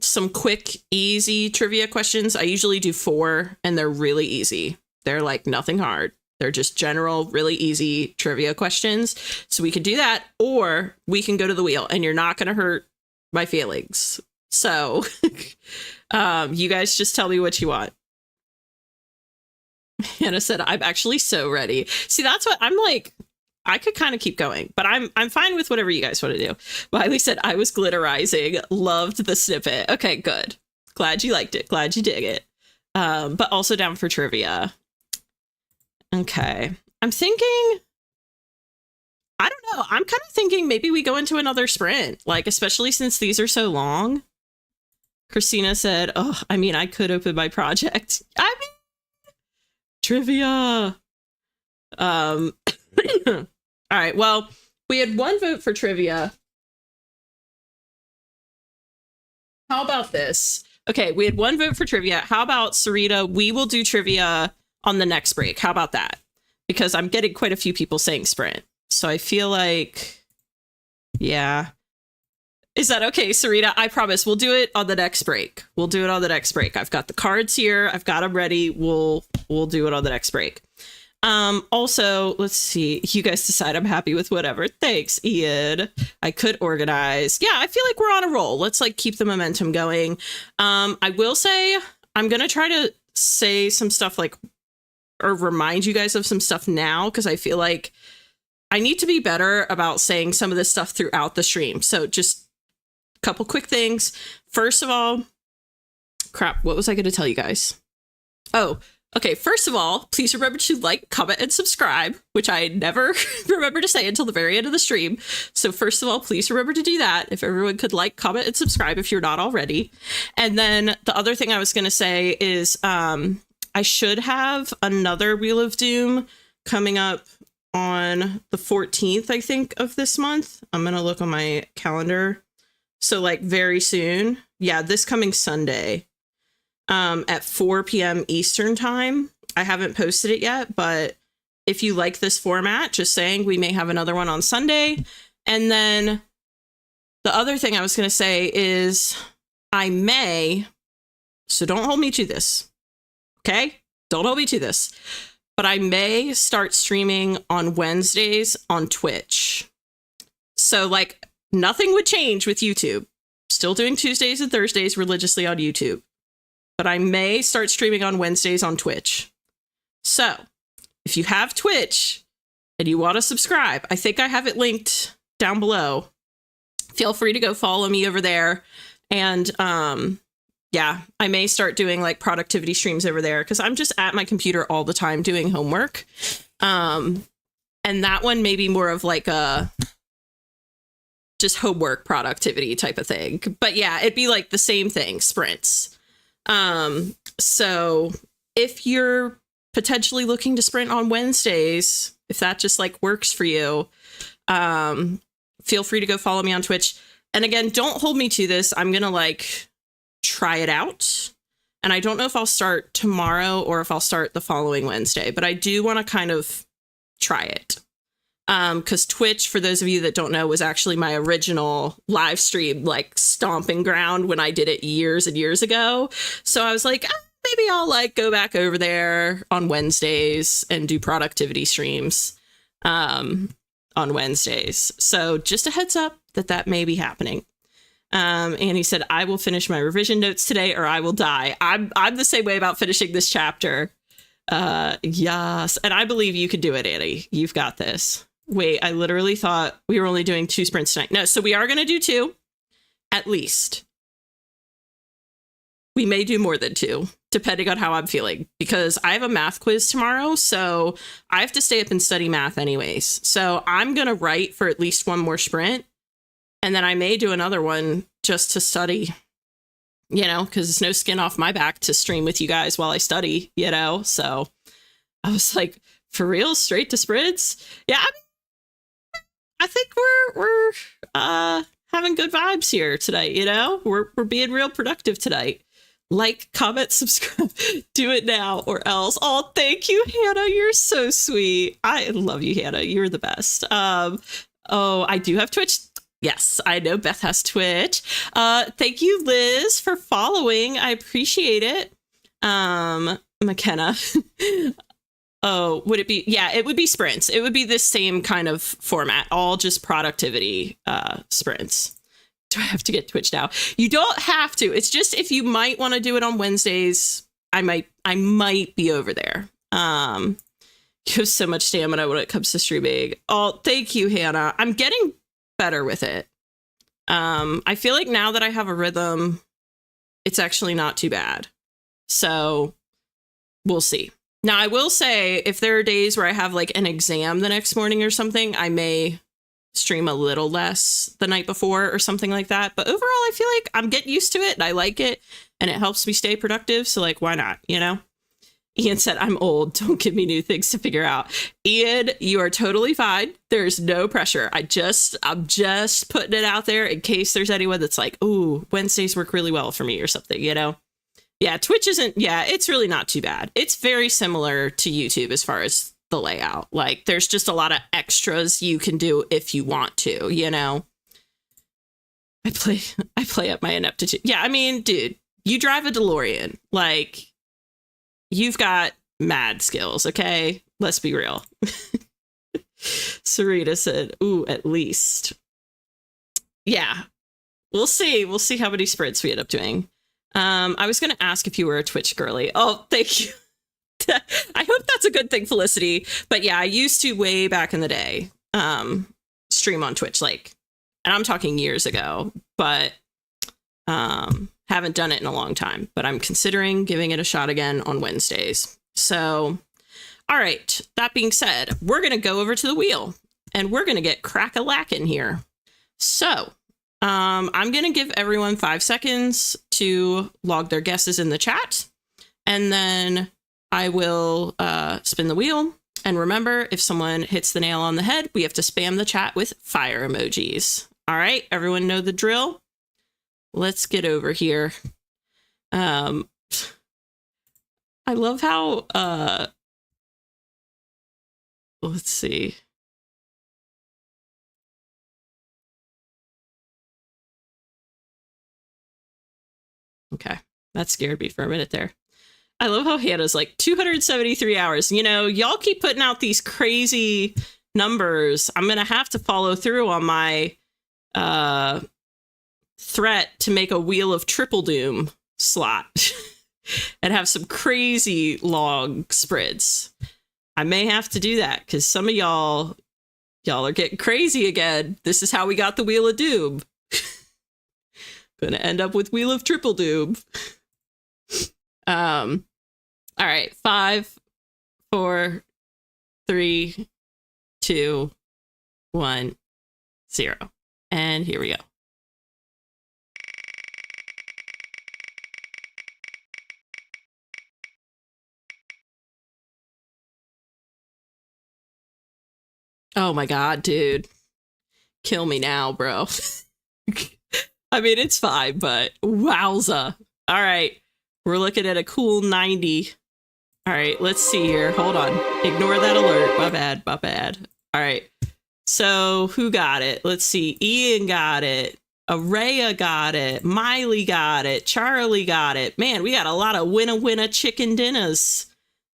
some quick, easy trivia questions? I usually do 4 and they're really easy. They're like nothing hard. They're just general, really easy trivia questions. So we could do that, or we can go to the wheel and you're not going to hurt my feelings. So you guys just tell me what you want. Hannah said, I'm actually so ready. See, that's what I'm like. I could kind of keep going, but I'm fine with whatever you guys want to do. Wiley said, I was glitterizing. Loved the snippet. Okay, good. Glad you liked it. Glad you dig it. But also down for trivia. Okay, I'm thinking, I don't know. I'm kind of thinking maybe we go into another sprint, like, especially since these are so long. Christina said, oh, I mean, I could open my project. I mean, trivia. All right, well, we had 1 vote for trivia. How about this? Okay, we had 1 vote for trivia. How about, Sarita, we will do trivia on the next break. How about that? Because I'm getting quite a few people saying sprint. So I feel like, yeah. Is that okay, Sarita? I promise we'll do it on the next break. We'll do it on the next break. I've got the cards here. I've got them ready. We'll do it on the next break. Also, let's see. You guys decide. I'm happy with whatever. Thanks, Ian. I could organize. Yeah, I feel like we're on a roll. Let's like keep the momentum going. I will say I'm going to try to say some stuff like, or remind you guys of some stuff now, because I feel like I need to be better about saying some of this stuff throughout the stream. So just a couple quick things. First of all, Crap. What was I going to tell you guys? Oh, okay. First of all, please remember to like, comment, and subscribe, which I never remember to say until the very end of the stream. So first of all, please remember to do that. If everyone could like, comment, and subscribe if you're not already. And then the other thing I was going to say is I should have another Wheel of Doom coming up on the 14th, I think, of this month. I'm going to look on my calendar. So like very soon. Yeah, this coming Sunday. At 4 p.m. Eastern time. I haven't posted it yet, but if you like this format, just saying, we may have another one on Sunday. And then the other thing I was going to say is I may, so don't hold me to this, okay? Don't hold me to this, but I may start streaming on Wednesdays on Twitch. So like nothing would change with YouTube. Still doing Tuesdays and Thursdays religiously on YouTube. But I may start streaming on Wednesdays on Twitch. So if you have Twitch and you want to subscribe, I think I have it linked down below. Feel free to go follow me over there. And yeah, I may start doing like productivity streams over there because I'm just at my computer all the time doing homework. And that one may be more of like a just homework productivity type of thing. But yeah, it'd be like the same thing, sprints. So if you're potentially looking to sprint on Wednesdays, if that just like works for you, feel free to go follow me on Twitch. And again, don't hold me to this. I'm going to like try it out. And I don't know if I'll start tomorrow or if I'll start the following Wednesday, but I do want to kind of try it. Because Twitch, for those of you that don't know, was actually my original live stream, like stomping ground when I did it years and years ago. So I was like, maybe I'll like go back over there on Wednesdays and do productivity streams on Wednesdays. So just a heads up that may be happening. And he said, I will finish my revision notes today or I will die. I'm the same way about finishing this chapter. Yes. And I believe you can do it, Annie. You've got this. Wait, I literally thought we were only doing 2 sprints tonight. No, so we are going to do 2, at least. We may do more than 2, depending on how I'm feeling, because I have a math quiz tomorrow, so I have to stay up and study math anyways. So I'm going to write for at least 1 more sprint, and then I may do another one just to study, you know, because it's no skin off my back to stream with you guys while I study, you know? So I was like, for real, straight to sprints? Yeah, I think we're having good vibes here tonight, you know? We're being real productive tonight. Like, comment, subscribe, do it now or else. Oh, thank you, Hannah. You're so sweet. I love you, Hannah. You're the best. Oh, I do have Twitch. Yes, I know Beth has Twitch. Thank you, Liz, for following. I appreciate it. McKenna. Oh, would it be? Yeah, it would be sprints. It would be the same kind of format, all just productivity sprints. Do I have to get Twitch now? You don't have to. It's just if you might want to do it on Wednesdays, I might be over there. You have so much stamina when it comes to streaming. Oh, thank you, Hannah. I'm getting better with it. I feel like now that I have a rhythm, it's actually not too bad. So we'll see. Now, I will say if there are days where I have like an exam the next morning or something, I may stream a little less the night before or something like that. But overall, I feel like I'm getting used to it and I like it and it helps me stay productive. So like, why not? You know? Ian said, I'm old. Don't give me new things to figure out. Ian, you are totally fine. There's no pressure. I'm just putting it out there in case there's anyone that's like, ooh, Wednesdays work really well for me or something, you know? Yeah, Twitch isn't, yeah, it's really not too bad. It's very similar to YouTube as far as the layout. Like, there's just a lot of extras you can do if you want to, you know? I play up my ineptitude. Yeah, I mean, dude, you drive a DeLorean. Like, you've got mad skills, okay? Let's be real. Sarita said, ooh, at least. Yeah, we'll see. We'll see how many sprints we end up doing. I was going to ask if you were a Twitch girly. Oh, thank you. I hope that's a good thing, Felicity. But yeah, I used to way back in the day stream on Twitch, like, and I'm talking years ago. But Haven't done it in a long time, but I'm considering giving it a shot again on Wednesdays. So, all right. That being said, we're going to go over to the wheel and we're going to get crack-a-lackin' here. So, I'm going to give everyone 5 seconds to log their guesses in the chat. And then I will spin the wheel. And remember, if someone hits the nail on the head, we have to spam the chat with fire emojis. All right, everyone know the drill? Let's get over here. I love how, let's see. Okay, that scared me for a minute there. I love how Hannah's like 273 hours. You know, y'all keep putting out these crazy numbers. I'm going to have to follow through on my threat to make a Wheel of Triple Doom slot and have some crazy log spreads. I may have to do that because some of y'all are getting crazy again. This is how we got the Wheel of Doom. Gonna end up with Wheel of Triple Doom. All right, 5, 4, 3, 2, 1, 0. And here we go. Oh my God, dude. Kill me now, bro. I mean, it's fine, but wowza. All right. We're looking at a cool 90. All right, let's see here. Hold on. Ignore that alert. My bad. My bad. All right. So who got it? Let's see. Ian got it. Araya got it. Miley got it. Charlie got it. Man, we got a lot of winna chicken dinners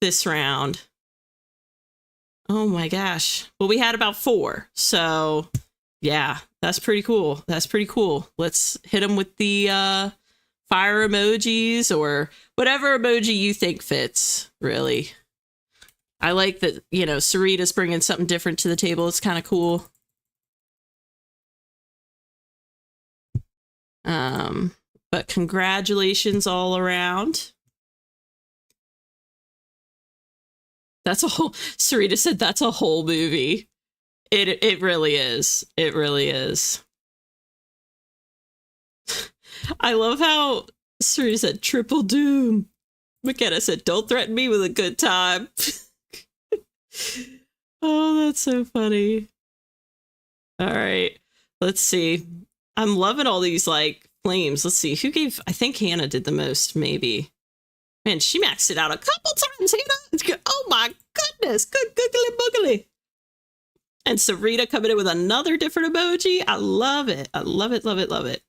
this round. Oh my gosh. Well, we had about 4. So yeah, that's pretty cool. That's pretty cool. Let's hit them with the fire emojis or whatever emoji you think fits, really. I like that, you know, Sarita's bringing something different to the table. It's kind of cool. But congratulations all around. That's a whole, Sarita said that's a whole movie. It really is. It really is. I love how Sarita said triple doom. McKenna said, don't threaten me with a good time. Oh, that's so funny. All right. Let's see. I'm loving all these like flames. Let's see. Who gave, I think Hannah did the most, maybe. Man, she maxed it out a couple times, Hannah. Oh my goodness. Good googly boogly. And Sarita coming in with another different emoji. I love it. I love it, love it, love it.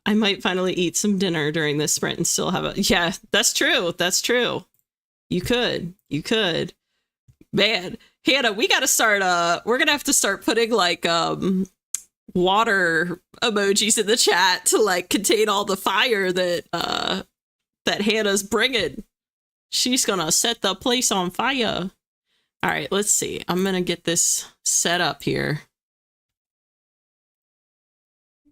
I might finally eat some dinner during this sprint and still have a... Yeah, that's true. That's true. You could. You could. Man, Hannah, we got to start... we're going to have to start putting, like, water emojis in the chat to, like, contain all the fire that, that Hannah's bringing. She's going to set the place on fire. All right, let's see. I'm going to get this set up here.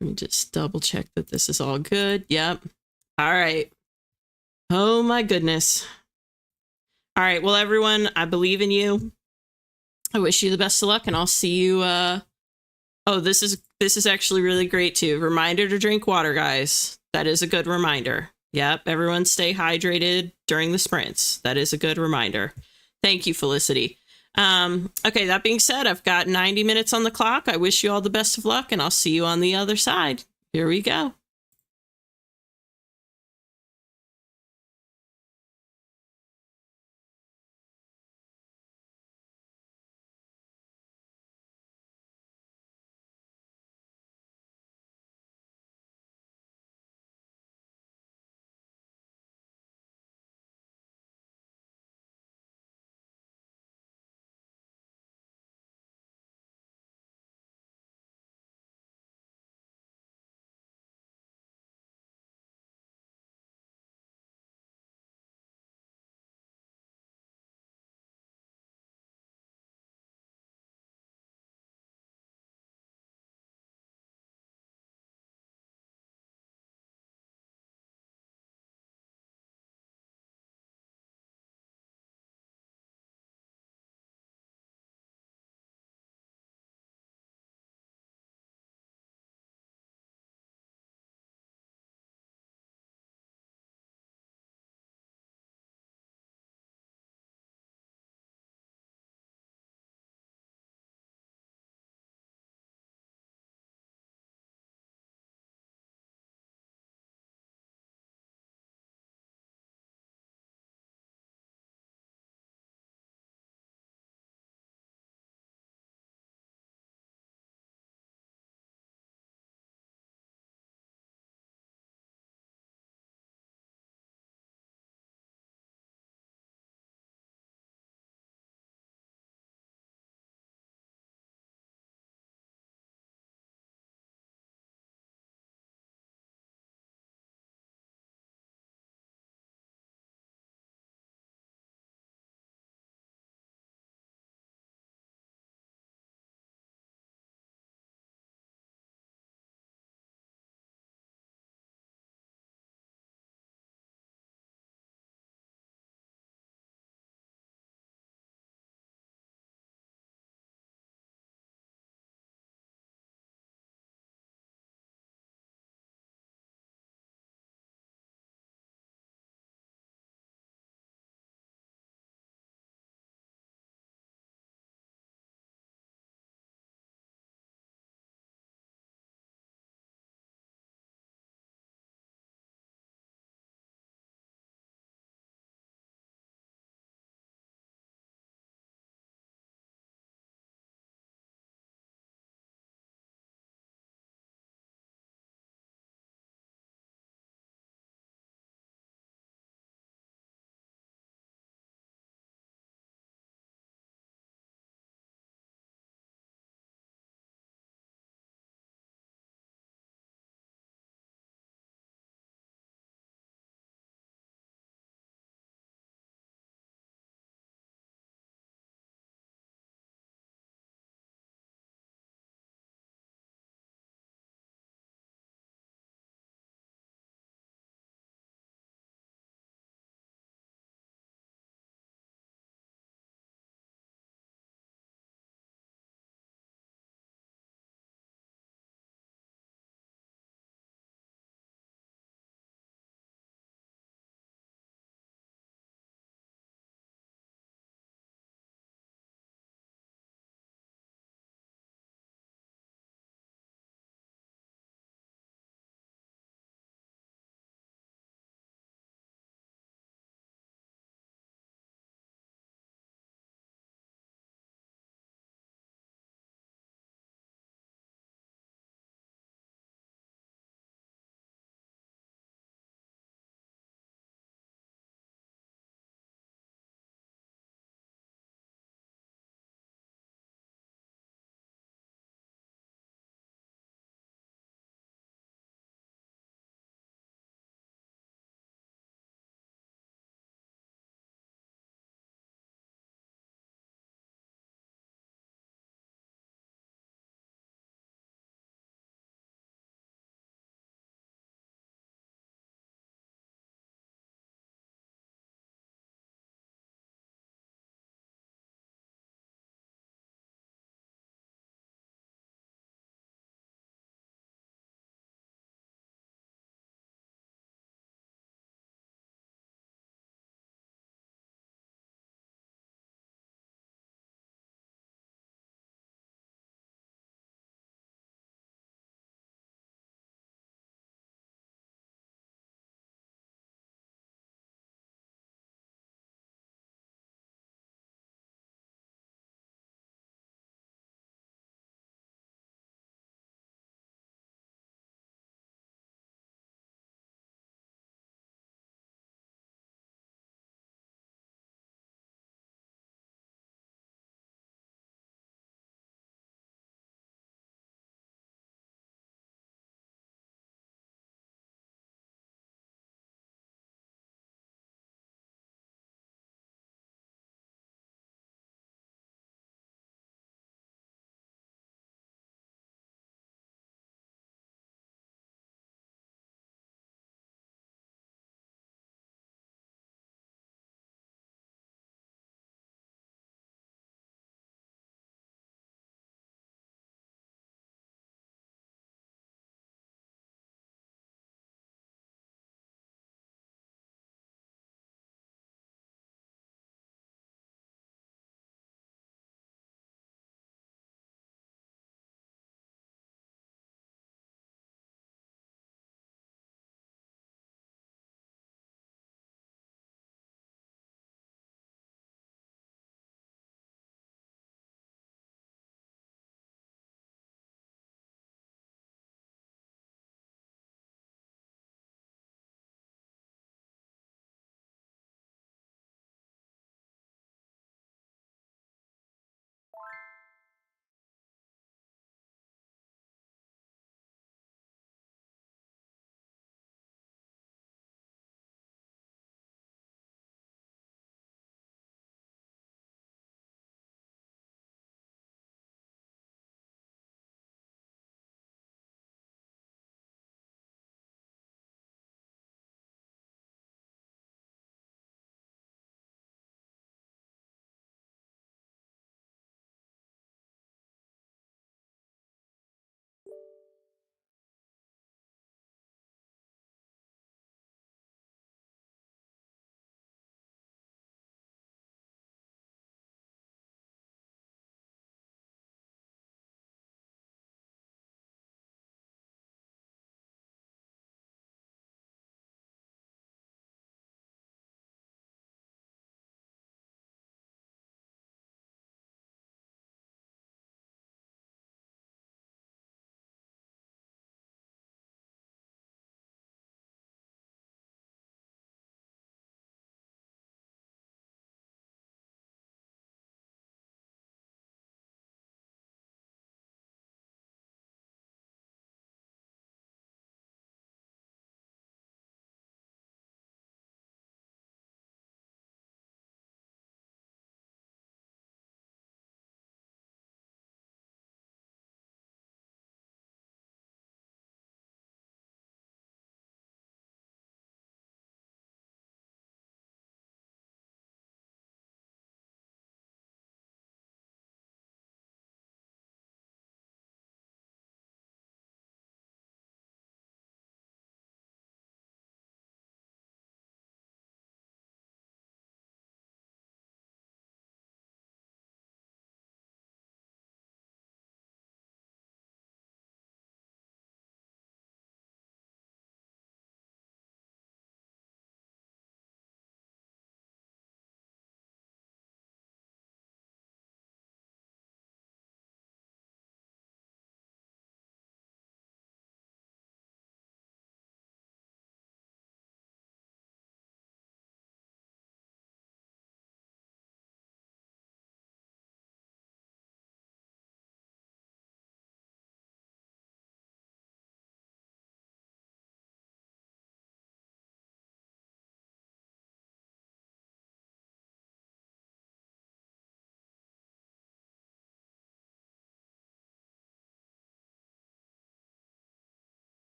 Let me just double check that this is all good. Yep. All right. Oh my goodness. All right. Well, everyone, I believe in you. I wish you the best of luck and I'll see you. Oh, this is actually really great too. Reminder to drink water, guys. That is a good reminder. Yep. Everyone stay hydrated during the sprints. That is a good reminder. Thank you, Felicity. Okay, that being said, I've got 90 minutes on the clock. I wish you all the best of luck, and I'll see you on the other side. Here we go.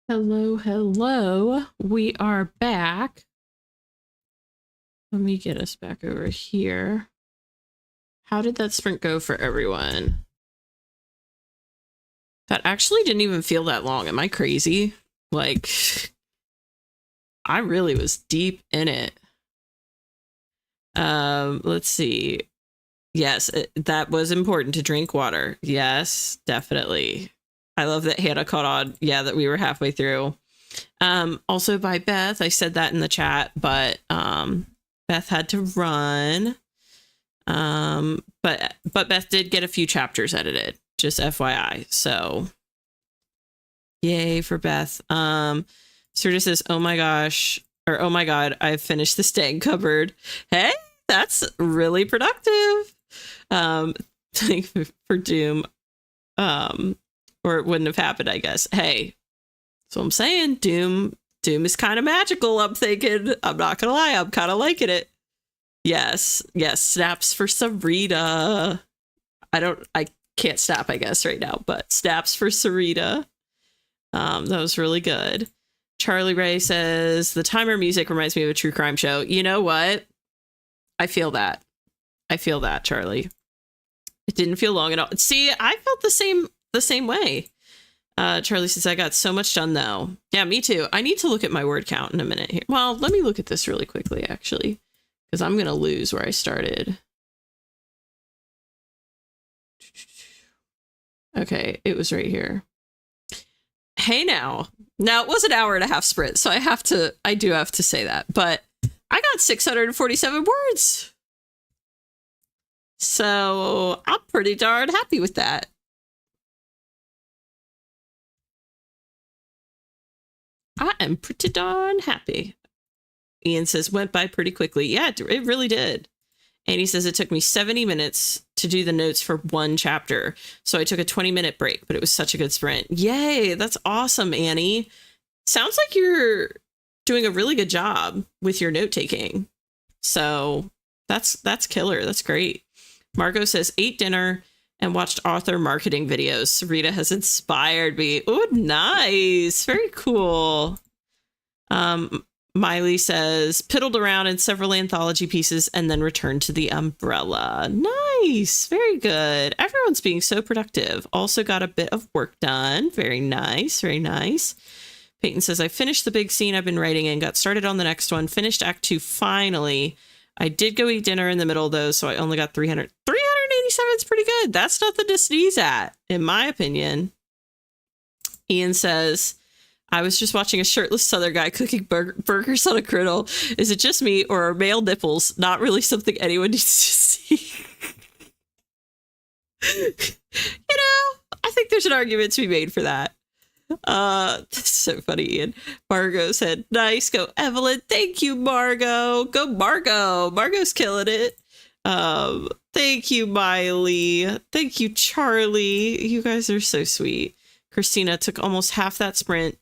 Hello, hello. We are back. Let me get us back over here. How did that sprint go for everyone? That actually didn't even feel that long. Am I crazy? Like, I really was deep in it. Let's see. Yes, that was important to drink water. Yes, definitely. I love that Hannah caught on. Yeah, that we were halfway through. Also by Beth, I said that in the chat, but Beth had to run. But Beth did get a few chapters edited, just FYI. So yay for Beth. Serta says, oh my gosh, or oh my god, I've finished the staying cupboard. Hey, that's really productive. For Doom. Or it wouldn't have happened, I guess. Hey, that's what I'm saying. Doom is kind of magical, I'm thinking. I'm not gonna lie, I'm kind of liking it. Yes, snaps for Sarita. I can't snap, I guess, right now, but snaps for Sarita. That was really good. Charlie Ray says, the timer music reminds me of a true crime show. You know what? I feel that, Charlie. It didn't feel long at all. See, I felt the same way. Charlie says, I got so much done though. Yeah, me too. I need to look at my word count in a minute here. Well, let me look at this really quickly, actually, because I'm going to lose where I started. Okay, it was right here. Hey now it was an hour and a half sprint, so I do have to say that, but I got 647 words. So I'm pretty darn happy with that. I am pretty darn happy. Ian says, went by pretty quickly. Yeah, it really did. And he says, it took me 70 minutes to do the notes for one chapter. So I took a 20-minute break, but it was such a good sprint. Yay, that's awesome, Annie. Sounds like you're doing a really good job with your note taking. So that's killer. That's great. Margot says, ate dinner and watched author marketing videos. Sarita has inspired me. Oh, nice. Very cool. Miley says, piddled around in several anthology pieces and then returned to the umbrella. Nice. Very good. Everyone's being so productive. Also got a bit of work done. Very nice. Very nice. Peyton says, I finished the big scene I've been writing and got started on the next one. Finished Act 2 finally. I did go eat dinner in the middle, though, so I only got 300. 387 is pretty good. That's nothing to sneeze at, in my opinion. Ian says, I was just watching a shirtless Southern guy cooking burgers on a griddle. Is it just me, or are male nipples not really something anyone needs to see? I think there's an argument to be made for that. That's so funny, Ian. Margot said, nice, go Evelyn. Thank you, Margot. Go Margot. Margot's killing it. Thank you, Miley. Thank you, Charlie. You guys are so sweet. Christina took almost half that sprint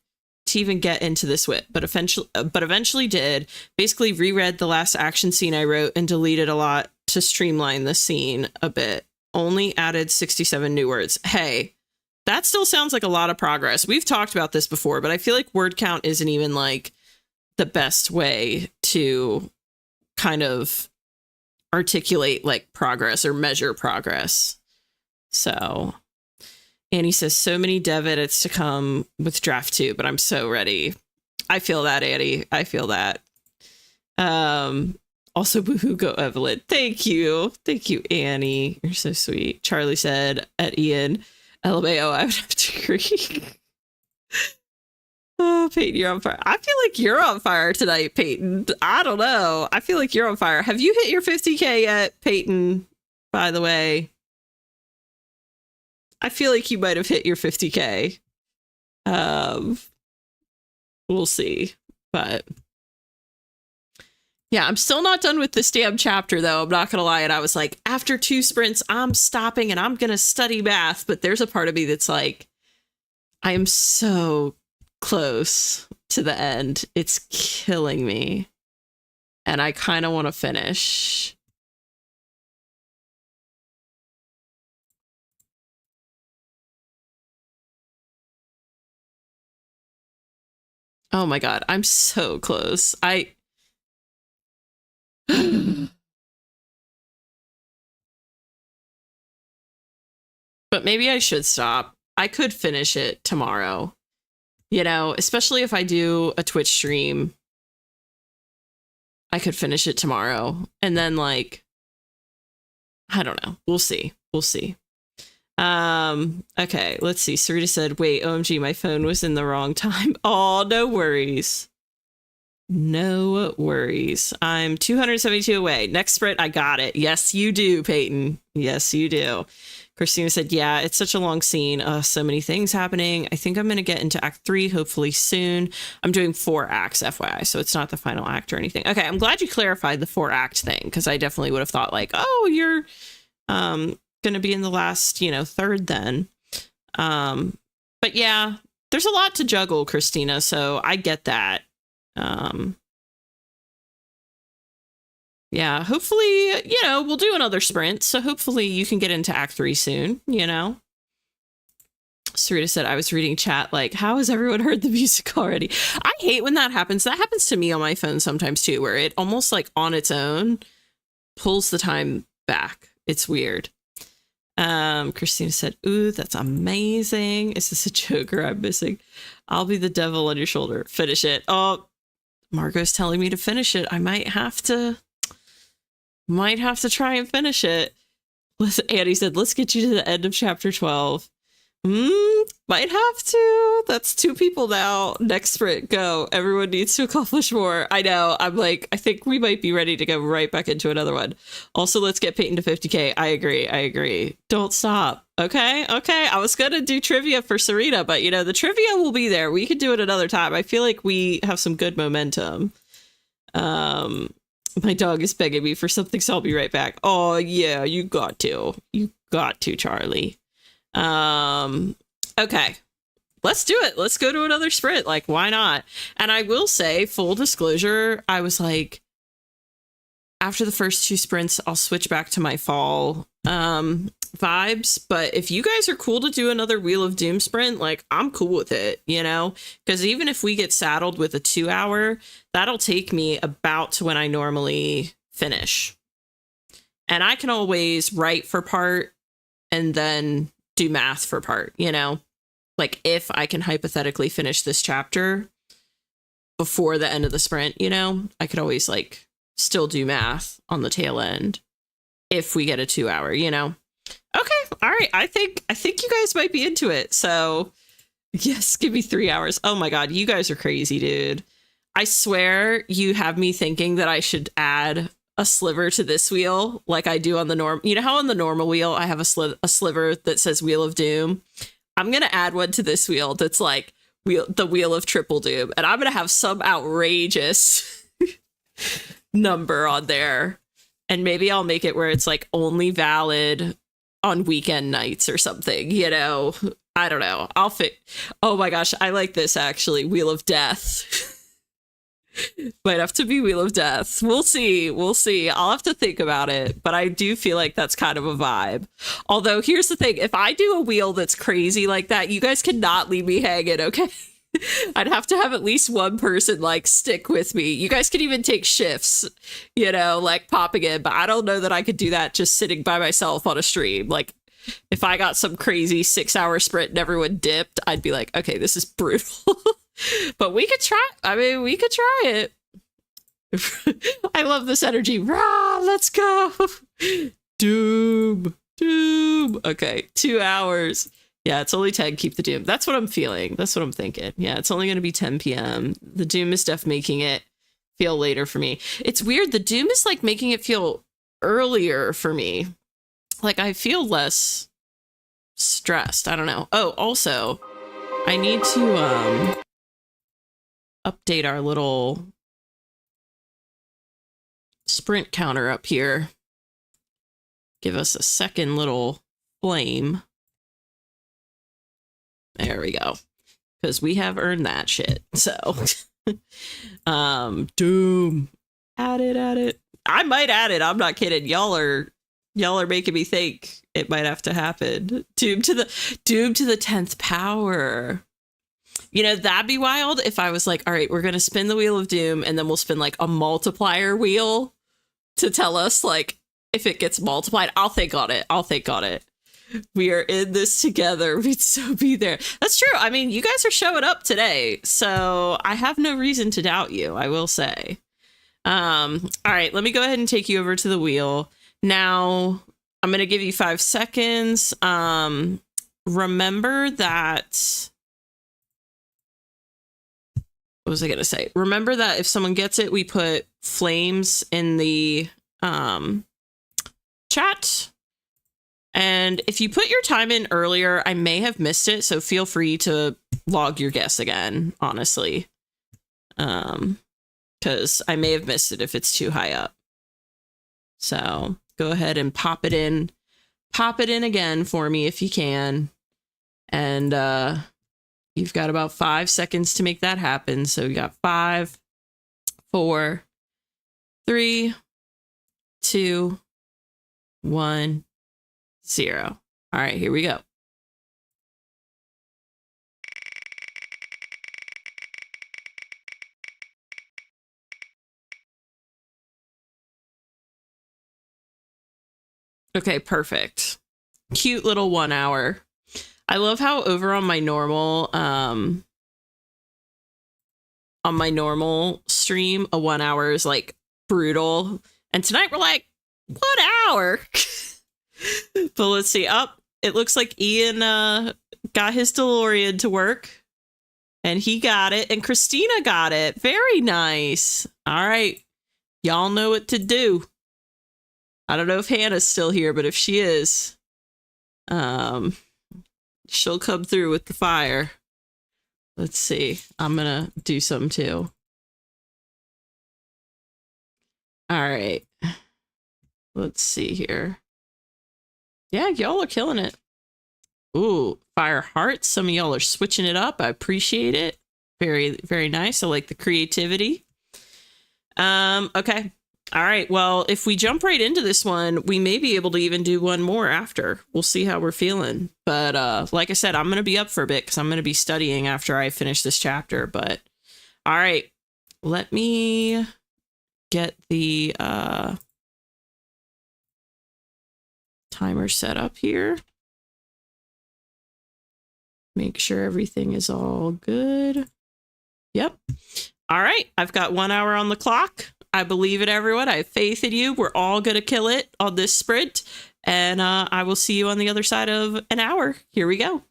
to even get into this wit, but eventually did. Basically reread the last action scene I wrote and deleted a lot to streamline the scene a bit. Only added 67 new words. Hey, that still sounds like a lot of progress. We've talked about this before, but I feel like word count isn't even like the best way to kind of articulate like progress or measure progress. So Annie says, so many dev edits to come with draft 2, but I'm so ready. I feel that, Annie. I feel that. Also, woohoo, go Evelyn. Thank you. Thank you, Annie. You're so sweet. Charlie said at Ian, LMAO, I would have to agree. Oh, Peyton, you're on fire. I feel like you're on fire tonight, Peyton. I don't know. I feel like you're on fire. Have you hit your 50K yet, Peyton, by the way? I feel like you might have hit your 50K. We'll see. But yeah, I'm still not done with this damn chapter, though. I'm not going to lie. And I was like, after 2 sprints, I'm stopping and I'm going to study math. But there's a part of me that's like, I am so close to the end. It's killing me. And I kind of want to finish. Oh my god, I'm so close. But maybe I should stop. I could finish it tomorrow. You know, especially if I do a Twitch stream. I could finish it tomorrow. And then, like, I don't know. We'll see. We'll see. Okay, let's see. Sarita said, wait, OMG, my phone was in the wrong time. Oh, no worries. No worries. I'm 272 away. Next sprint, I got it. Yes, you do, Peyton. Yes, you do. Christina said, yeah, it's such a long scene. So many things happening. I think I'm going to get into Act 3 hopefully soon. I'm doing 4 acts, FYI, so it's not the final act or anything. Okay, I'm glad you clarified the 4-act thing, because I definitely would have thought, like, oh, you're going to be in the last, third then. But yeah, there's a lot to juggle, Christina, so I get that. Yeah, hopefully, we'll do another sprint. So hopefully you can get into Act 3 soon, Sarita said, I was reading chat, like, how has everyone heard the music already? I hate when that happens. That happens to me on my phone sometimes too, where it almost like on its own pulls the time back. It's weird. Christina said, ooh, that's amazing. Is this a Joker I'm missing? I'll be the devil on your shoulder. Finish it. Oh, Margot's telling me to finish it. I might have to try and finish it. Annie said, let's get you to the end of chapter 12. Might have to. That's 2 people now. Next sprint, go. Everyone needs to accomplish more. I know. I'm like, I think we might be ready to go right back into another one. Also, let's get Peyton to 50k. I agree. Don't stop. Okay. I was gonna do trivia for Sarita, but the trivia will be there. We could do it another time. I feel like we have some good momentum. My dog is begging me for something, so I'll be right back. Oh yeah, you got to, Charlie. Okay, let's do it. Let's go to another sprint. Like, why not? And I will say, full disclosure, I was like, after the first 2 sprints, I'll switch back to my fall vibes. But if you guys are cool to do another Wheel of Doom sprint, like, I'm cool with it, because even if we get saddled with a 2-hour, that'll take me about to when I normally finish. And I can always write for part and then do math for part, like if I can hypothetically finish this chapter before the end of the sprint, I could always like still do math on the tail end if we get a 2-hour, Okay, all right. I think you guys might be into it. So yes, give me 3 hours. Oh my god, you guys are crazy, dude. I swear you have me thinking that I should add a sliver to this wheel like I do on the norm. You know how on the normal wheel I have a sliver that says Wheel of Doom? I'm going to add one to this wheel that's like the Wheel of Triple Doom. And I'm going to have some outrageous number on there. And maybe I'll make it where it's like only valid on weekend nights or something, I don't know. Oh my gosh, I like this actually. Wheel of Death. Might have to be Wheel of Death. We'll see. I'll have to think about it, but I do feel like that's kind of a vibe. Although here's the thing, if I do a wheel that's crazy like that, you guys cannot leave me hanging, okay? I'd have to have at least one person like stick with me. You guys could even take shifts, like popping in, but I don't know that I could do that just sitting by myself on a stream. Like if I got some crazy 6-hour sprint and everyone dipped, I'd be like, okay, this is brutal. But we could try. We could try it. I love this energy. Rah, let's go. Doom. Okay, 2 hours. Yeah, it's only 10. Keep the Doom. That's what I'm feeling. That's what I'm thinking. Yeah, it's only going to be 10 p.m. The Doom is definitely making it feel later for me. It's weird. The Doom is like making it feel earlier for me. Like I feel less stressed. I don't know. Oh, also, I need to update our little sprint counter up here. Give us a second little flame. There we go. Because we have earned that shit. So Doom. Add it. I might add it. I'm not kidding. Y'all are making me think it might have to happen. Doom to the 10th power. You know, that'd be wild if I was like, all right, we're going to spin the Wheel of Doom and then we'll spin like a multiplier wheel to tell us like if it gets multiplied. I'll think on it. I'll think on it. We are in this together. We'd so be there. That's true. I mean, you guys are showing up today, so I have no reason to doubt you, I will say. All right, let me go ahead and take you over to the wheel. Now, I'm going to give you 5 seconds. Remember that... What was I going to say? Remember that if someone gets it, we put flames in the chat. And if you put your time in earlier, I may have missed it. So feel free to log your guess again, honestly. Because I may have missed it if it's too high up. So go ahead and pop it in. Pop it in again for me if you can. And you've got about 5 seconds to make that happen. So you got 5, 4, 3, 2, 1, 0. All right, here we go. Okay, perfect. Cute little 1 hour. I love how over on my normal stream, a 1 hour is like brutal. And tonight we're like, 1 hour. But let's see. It looks like Ian got his DeLorean to work. And he got it. And Christina got it. Very nice. All right. Y'all know what to do. I don't know if Hannah's still here, but if she is, she'll come through with the fire. Let's see. I'm going to do some too. All right. Let's see here. Yeah, y'all are killing it. Ooh, fire hearts. Some of y'all are switching it up. I appreciate it. Very, very nice. I like the creativity. Okay. All right. Well, if we jump right into this one, we may be able to even do one more after. We'll see how we're feeling. But like I said, I'm going to be up for a bit because I'm going to be studying after I finish this chapter. But all right, let me get the timer set up here. Make sure everything is all good. Yep. All right. I've got 1 hour on the clock. I believe it, everyone. I have faith in you. We're all going to kill it on this sprint. And I will see you on the other side of an hour. Here we go.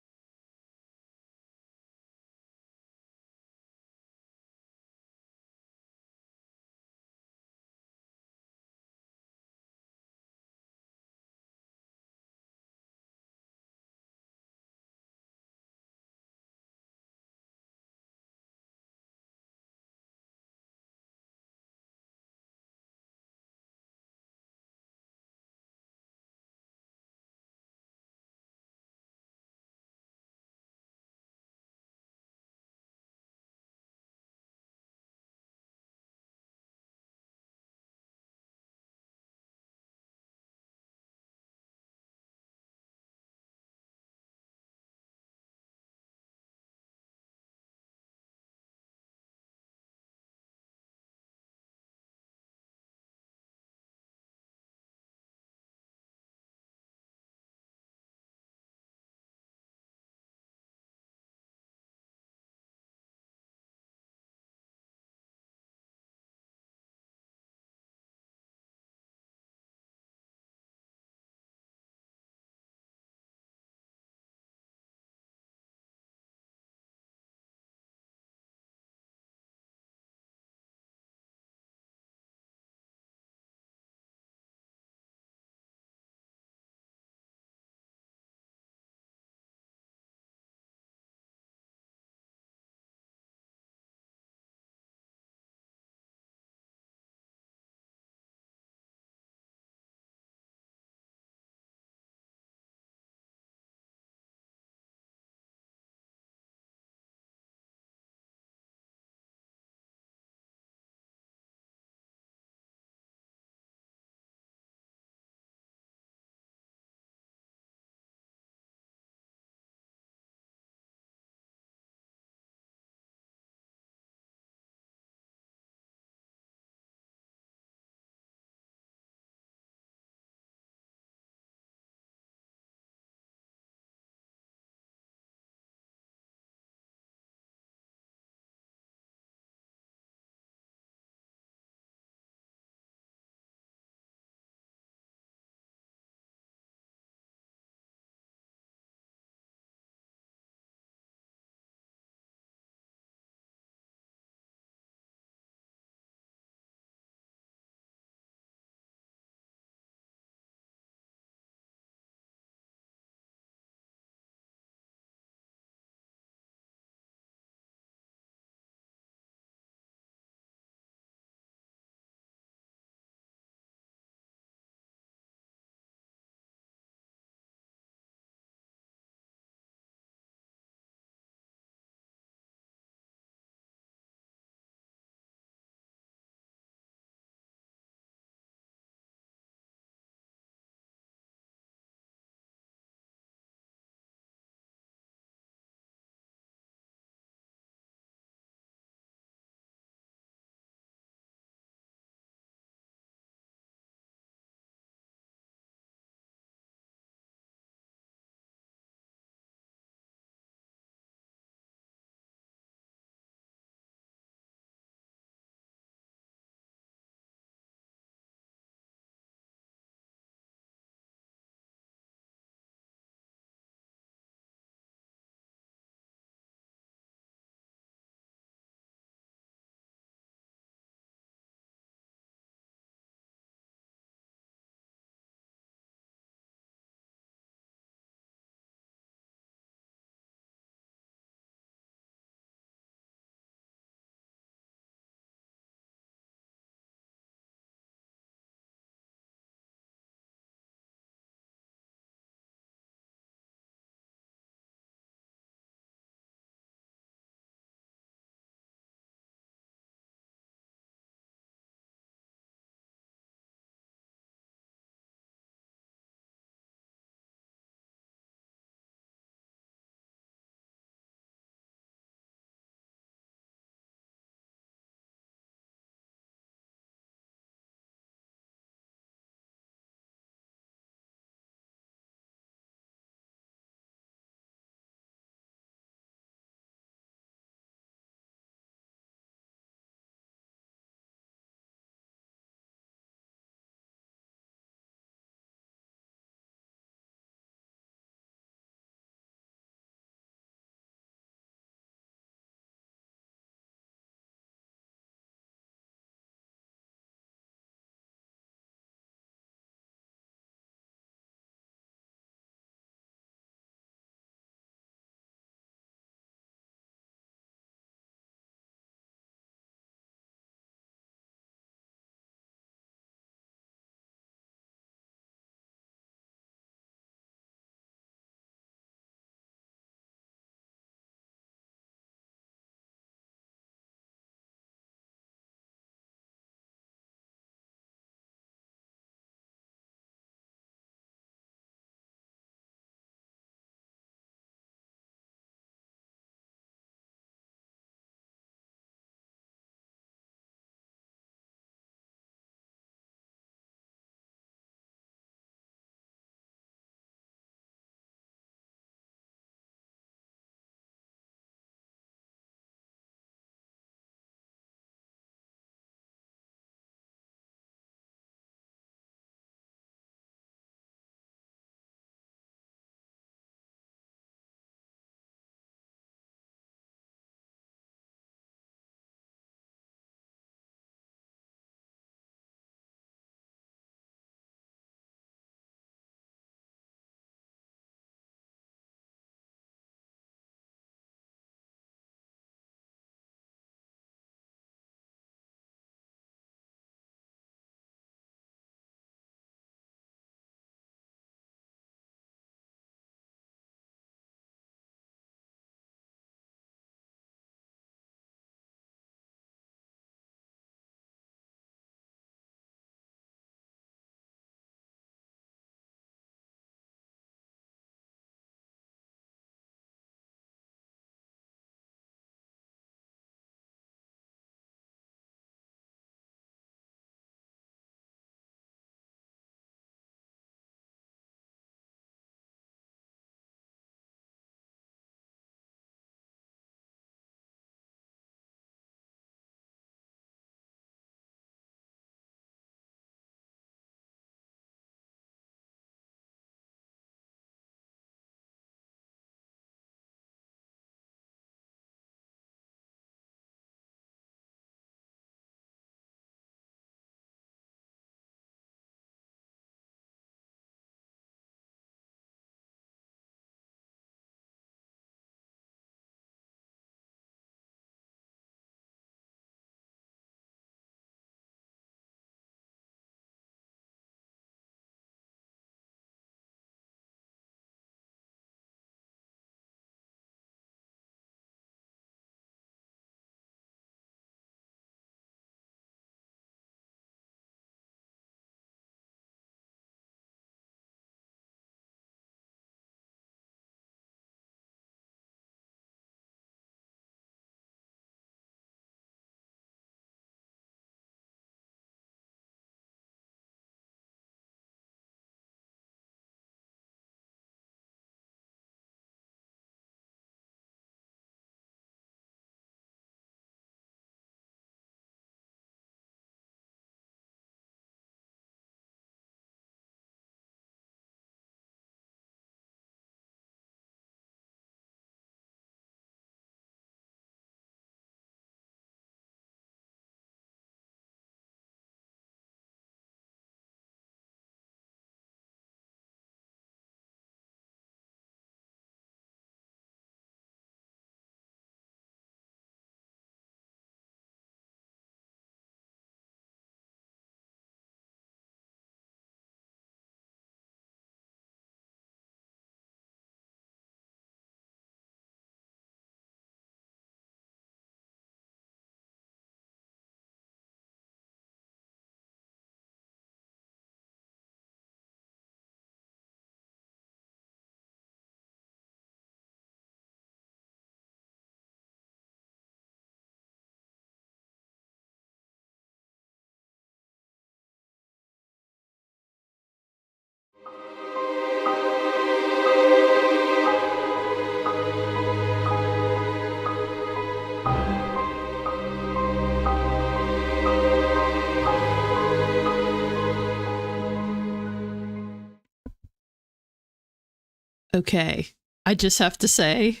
Okay. I just have to say,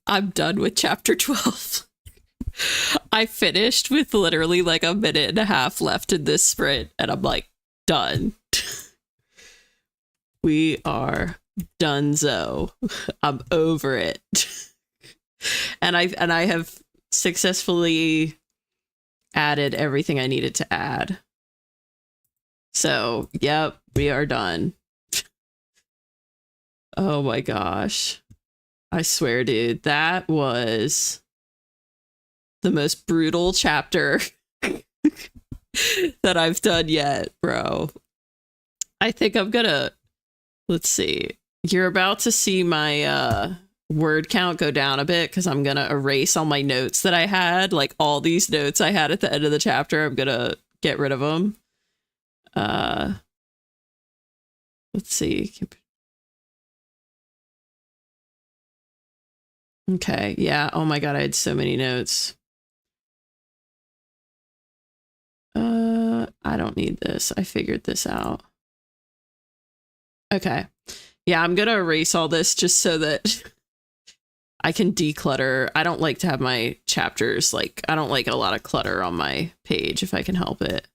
I'm done with chapter 12. I finished with literally like a minute and a half left in this sprint, and I'm like, done. We are donezo. I'm over it. And I have successfully added everything I needed to add. So, yep, we are done. Oh my gosh. I swear, dude, that was the most brutal chapter that I've done yet, bro. I think I'm gonna, let's see. You're about to see my word count go down a bit because I'm gonna erase all my notes that I had, like all these notes I had at the end of the chapter. I'm gonna get rid of them. Let's see. Okay, yeah. Oh my god, I had so many notes. I don't need this. I figured this out. Okay. Yeah, I'm gonna erase all this just so that I can declutter. I don't like to have my chapters, like, I don't like a lot of clutter on my page if I can help it.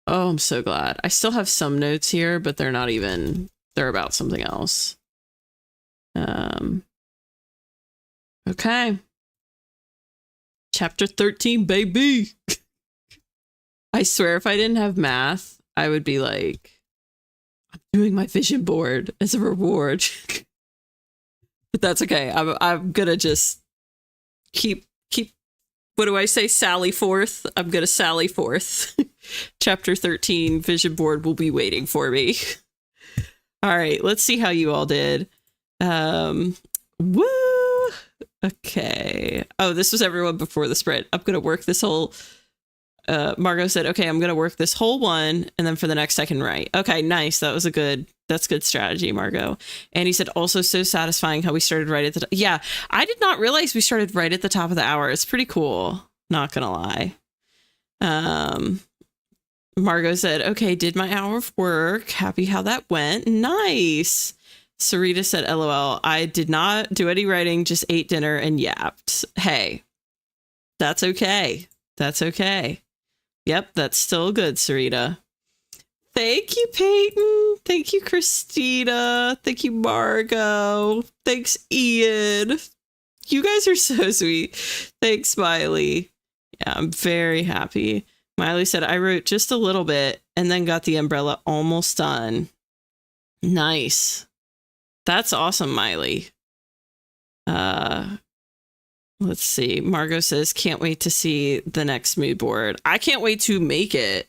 Oh, I'm so glad. I still have some notes here, but they're not even, they're about something else. Okay. Chapter 13, baby. I swear if I didn't have math, I would be like, I'm doing my vision board as a reward. But that's okay. I'm gonna just keep what do I say? Sally forth. I'm gonna sally forth. Chapter 13 vision board will be waiting for me. All right, let's see how you all did. Woo! Okay. Oh, this was everyone before the sprint. I'm gonna work this whole Margot said, okay, I'm gonna work this whole one, and then for the next I can write. Okay, nice. That's good strategy, Margot. And he said, also so satisfying how we started right at the yeah, I did not realize we started right at the top of the hour. It's pretty cool, not gonna lie. Margot said, okay, did my hour of work. Happy how that went. Nice. Sarita said, LOL, I did not do any writing, just ate dinner and yapped. Hey, that's okay. That's okay. Yep, that's still good, Sarita. Thank you, Peyton. Thank you, Christina. Thank you, Margot. Thanks, Ian. You guys are so sweet. Thanks, Miley. Yeah, I'm very happy. Miley said, I wrote just a little bit and then got the umbrella almost done. Nice. That's awesome, Miley. Let's see. Margot says, can't wait to see the next mood board. I can't wait to make it.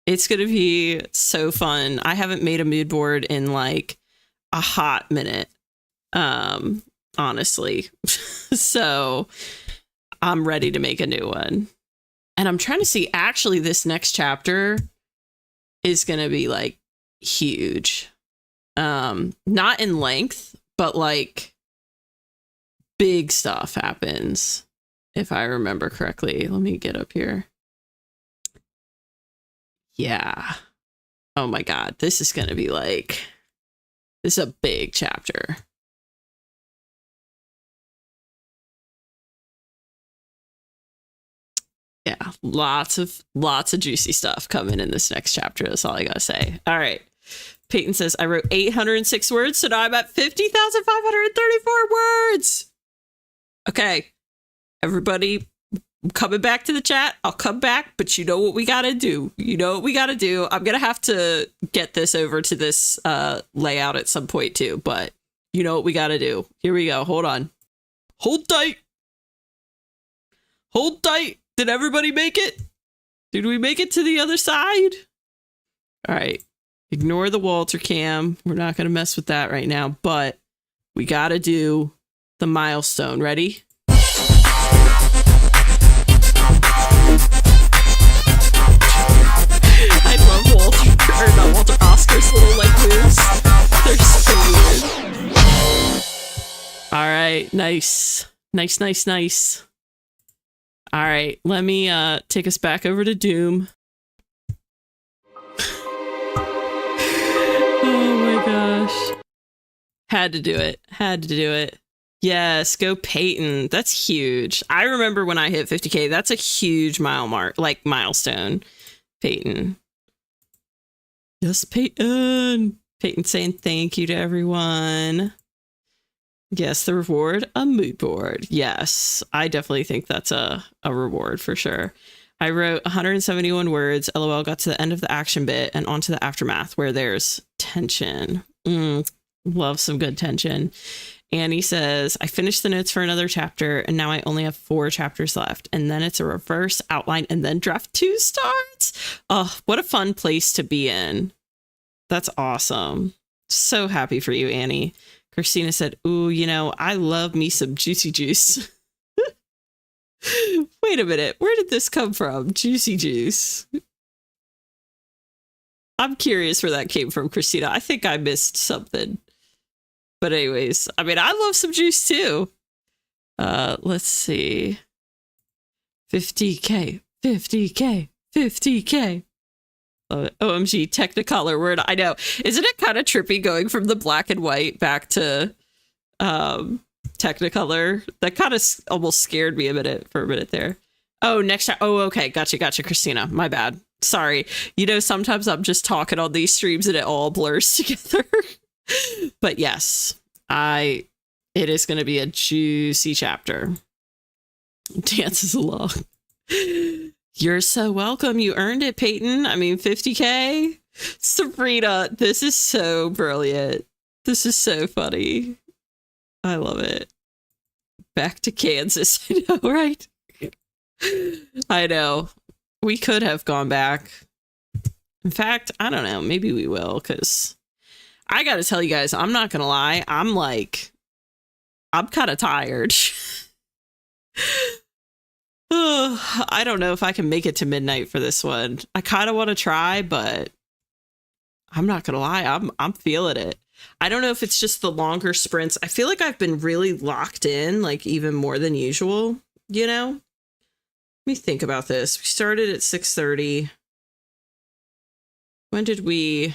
It's going to be so fun. I haven't made a mood board in like a hot minute, honestly. So I'm ready to make a new one. And I'm trying to see, actually, this next chapter is going to be like huge. Not in length, but like big stuff happens, if I remember correctly. Let me get up here. Yeah. Oh my god, this is gonna be like, this is a big chapter. Yeah, lots of juicy stuff coming in this next chapter. That's all I gotta say. All right. Peyton says, I wrote 806 words, so now I'm at 50,534 words. Okay, everybody, I'm coming back to the chat. I'll come back, but you know what we gotta do. You know what we gotta do. I'm gonna have to get this over to this layout at some point too, but you know what we gotta do. Here we go. Hold on. Hold tight. Hold tight. Did everybody make it? Did we make it to the other side? All right. Ignore the Walter cam. We're not gonna mess with that right now, but we gotta do the milestone. Ready? I love Walter, or not Walter, Oscar's little like moves. They're so weird. All right, nice. Nice. All right, let me take us back over to Doom. Oh my gosh. Had to do it. Had to do it. Yes, go Peyton. That's huge. I remember when I hit 50K. That's a huge milestone. Peyton. Yes, Peyton. Peyton saying thank you to everyone. Yes, the reward, a mood board. Yes, I definitely think that's a reward for sure. I wrote 171 words. LOL, got to the end of the action bit and onto the aftermath where there's tension. Love some good tension. Annie says, I finished the notes for another chapter and now I only have 4 chapters left. And then it's a reverse outline and then draft 2 starts. Oh, what a fun place to be in. That's awesome. So happy for you, Annie. Christina said, ooh, you know, I love me some juicy juice. Wait a minute. Where did this come from? Juicy juice. I'm curious where that came from, Christina. I think I missed something. But anyways, I mean, I love some juice too. Let's see. 50K, 50K, 50K. OMG, Technicolor word. I know. Isn't it kind of trippy going from the black and white back to Technicolor? That kind of almost scared me for a minute there. Oh, next time. Oh, okay. Gotcha, Christina. My bad. Sorry. You know, sometimes I'm just talking on these streams and it all blurs together. But yes, it is going to be a juicy chapter. Dances along. You're so welcome. You earned it, Peyton. I mean, 50K. Sabrina, this is so brilliant. This is so funny. I love it. Back to Kansas. I know, right? I know. We could have gone back. In fact, I don't know. Maybe we will, because I got to tell you guys, I'm not going to lie. I'm kind of tired. I don't know if I can make it to midnight for this one. I kind of want to try, but I'm not going to lie. I'm feeling it. I don't know if it's just the longer sprints. I feel like I've been really locked in, like even more than usual, you know? Let me think about this. We started at 6:30. When did we...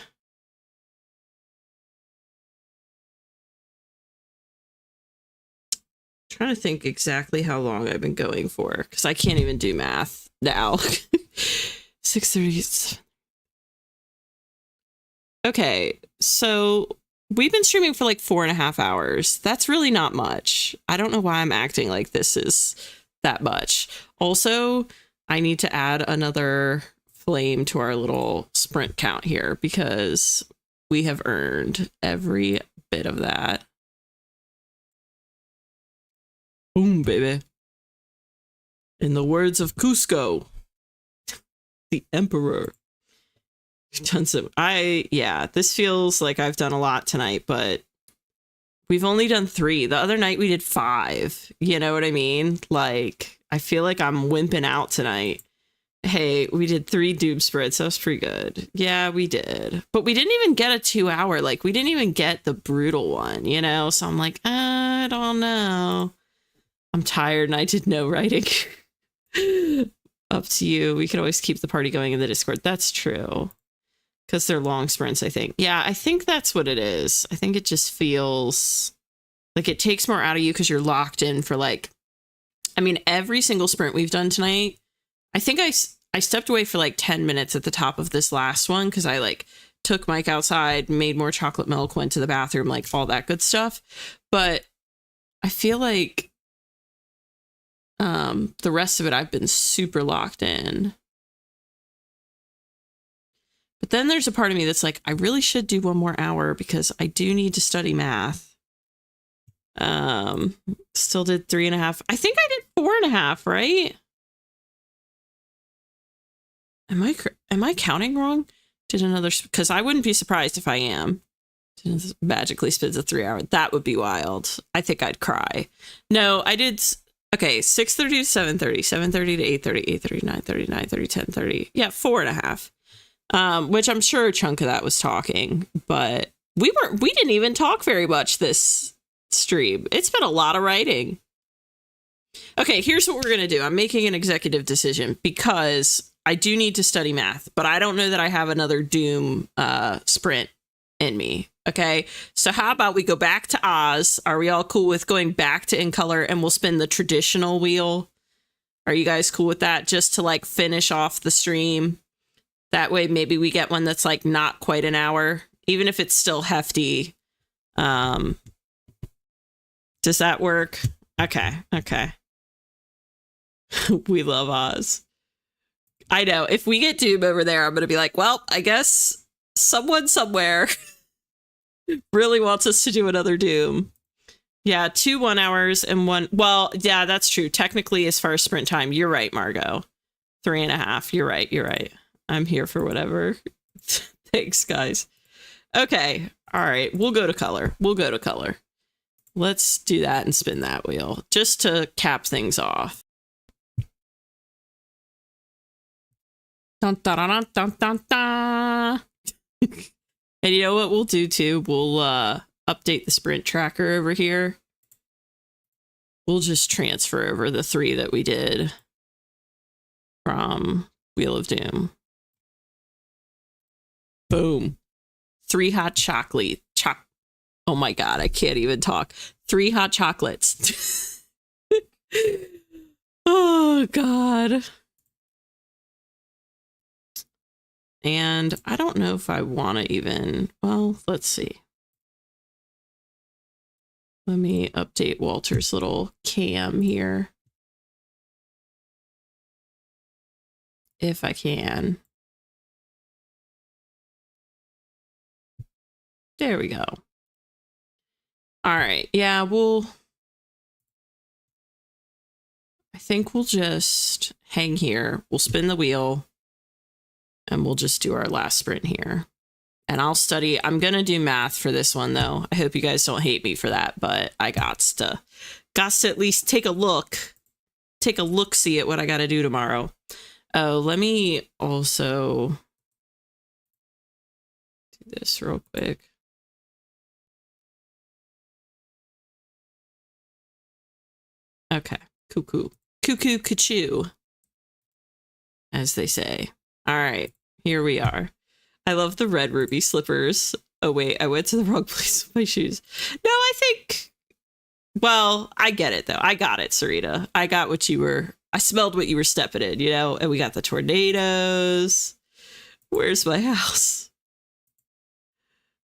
Trying to think exactly how long I've been going for, because I can't even do math now. 6:30. Okay, so we've been streaming for like 4.5 hours. That's really not much. I don't know why I'm acting like this is that much. Also, I need to add another flame to our little sprint count here because we have earned every bit of that. Boom, baby. In the words of Cusco, the Emperor. This feels like I've done a lot tonight, but we've only done 3. The other night we did 5. You know what I mean? Like, I feel like I'm wimping out tonight. Hey, we did 3 Doom spreads. That was pretty good. Yeah, we did. But we didn't even get a 2-hour. Like, we didn't even get the brutal one, you know? So I'm like, I don't know. I'm tired and I did no writing. Up to you. We could always keep the party going in the Discord. That's true. Because they're long sprints, I think. Yeah, I think that's what it is. I think it just feels like it takes more out of you because you're locked in for like, I mean, every single sprint we've done tonight, I think I stepped away for like 10 minutes at the top of this last one because I like took Mike outside, made more chocolate milk, went to the bathroom, like all that good stuff. But I feel like the rest of it, I've been super locked in. But then there's a part of me that's like, I really should do 1 more hour because I do need to study math. Still did 3.5. I think I did 4.5, right? Am I counting wrong? Did another, because I wouldn't be surprised if I am. Magically spins a 3-hour. That would be wild. I think I'd cry. No, I did. Okay, 6:30 to 7:30, 7:30 to 8:30, 8:30, 9:30, 9:30, 10:30. Yeah, 4.5. Which I'm sure a chunk of that was talking, but we didn't even talk very much this stream. It's been a lot of writing. Okay, here's what we're gonna do. I'm making an executive decision because I do need to study math, but I don't know that I have another Doom sprint in me. Okay, so how about we go back to Oz? Are we all cool with going back to In Color, and we'll spin the traditional wheel? Are you guys cool with that? Just to like finish off the stream. That way maybe we get one that's like not quite an hour, even if it's still hefty. Does that work? Okay. We love Oz. I know. If we get Doom over there, I'm going to be like, well, I guess someone somewhere really wants us to do another Doom. Yeah, 2 1 hours and 1. Well, yeah, that's true. Technically, as far as sprint time, you're right, Margot. 3.5. You're right. I'm here for whatever. Thanks, guys. Okay. All right. We'll go to color. Let's do that and spin that wheel just to cap things off. Dun, dun, dun, dun, dun, dun. And you know what we'll do too? We'll update the sprint tracker over here. We'll just transfer over the 3 that we did from Wheel of Doom. Boom. 3 hot chocolate. Oh my God, I can't even talk. 3 hot chocolates. Oh God. And I don't know if I want to even, well, let's see. Let me update Walter's little cam here. If I can. There we go. All right. Yeah, I think we'll just hang here. We'll spin the wheel. And we'll just do our last sprint here. And I'll study. I'm going to do math for this one, though. I hope you guys don't hate me for that, but I got to at least take a look-see at what I got to do tomorrow. Oh, let me also do this real quick. Okay. Cuckoo. Cuckoo, cuckoo, as they say. All right. Here we are. I love the red ruby slippers. Oh, wait, I went to the wrong place with my shoes. No, I think, well, I get it, though. I got it, Sarita. I got what you were, I smelled what you were stepping in, you know, and we got the tornadoes. Where's my house?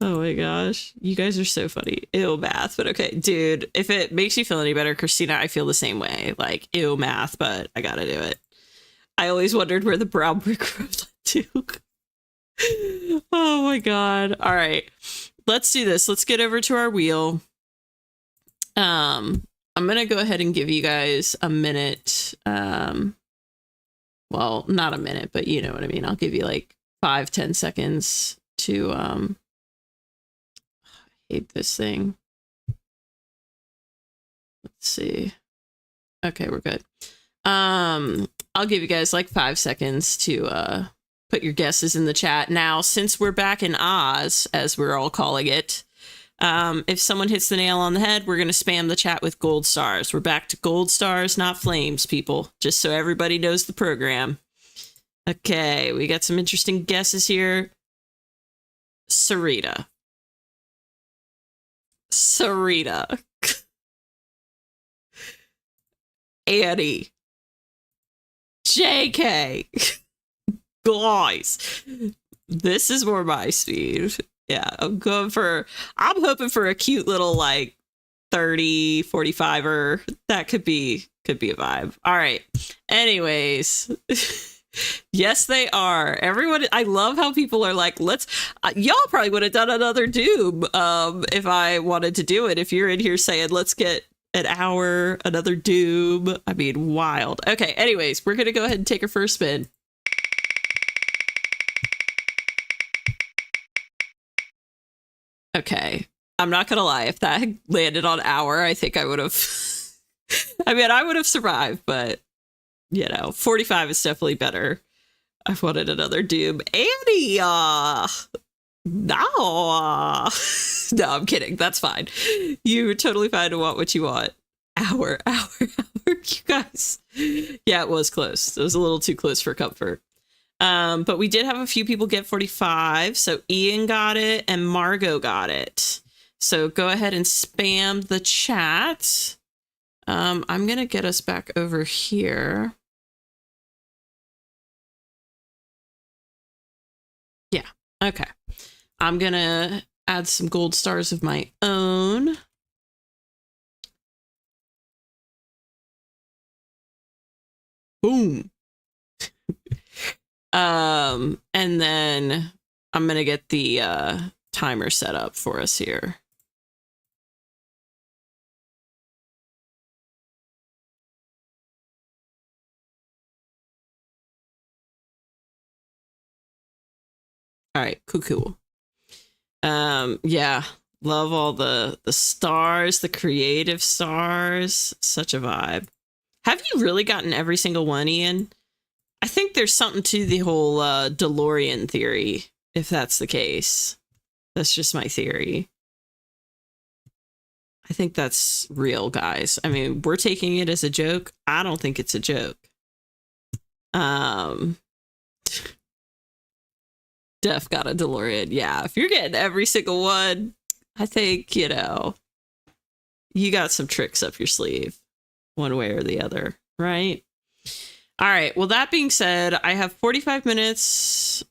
Oh my gosh. You guys are so funny. Ew, math, but okay. Dude, if it makes you feel any better, Christina, I feel the same way. Like, ew, math, but I gotta do it. I always wondered where the brown brick road led to. Oh my God. All right. Let's do this. Let's get over to our wheel. I'm going to go ahead and give you guys a minute. Well, not a minute, but you know what I mean. I'll give you like 5-10 seconds to I hate this thing. Let's see. Okay, we're good. I'll give you guys like 5 seconds to put your guesses in the chat. Now, since we're back in Oz, as we're all calling it, if someone hits the nail on the head, we're going to spam the chat with gold stars. We're back to gold stars, not flames, people, just so everybody knows the program. Okay, we got some interesting guesses here. Sarita. Annie. JK. Guys, this is more my speed. Yeah, I'm hoping for a cute little like 30, 45er. That could be a vibe. All right. Anyways, yes, they are. Everyone, I love how people are like, y'all probably would have done another Doom if I wanted to do it. If you're in here saying, let's get an hour, another Doom. I mean, wild. Okay, anyways, we're going to go ahead and take our first spin. Okay, I'm not gonna lie, if that had landed on hour, I think I would have I mean, I would have survived, but you know, 45 is definitely better. I wanted another Doom. Annie, no, I'm kidding. That's fine. You're totally fine to want what you want. Hour, you guys. Yeah, it was close. It was a little too close for comfort. But we did have a few people get 45. So Ian got it and Margot got it. So go ahead and spam the chat. I'm going to get us back over here. Yeah. Okay. I'm going to add some gold stars of my own. Boom. And then I'm going to get the timer set up for us here. All right, cool. Yeah, love all the stars, the creative stars. Such a vibe. Have you really gotten every single one, Ian? I think there's something to the whole DeLorean theory, if that's the case. That's just my theory. I think that's real, guys. I mean, we're taking it as a joke. I don't think it's a joke. Def got a DeLorean. Yeah, if you're getting every single one, I think, you know, you got some tricks up your sleeve one way or the other, right? All right. Well, that being said, I have 45 minutes.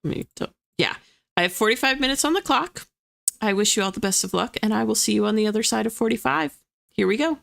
Yeah, I have 45 minutes on the clock. I wish you all the best of luck, and I will see you on the other side of 45. Here we go.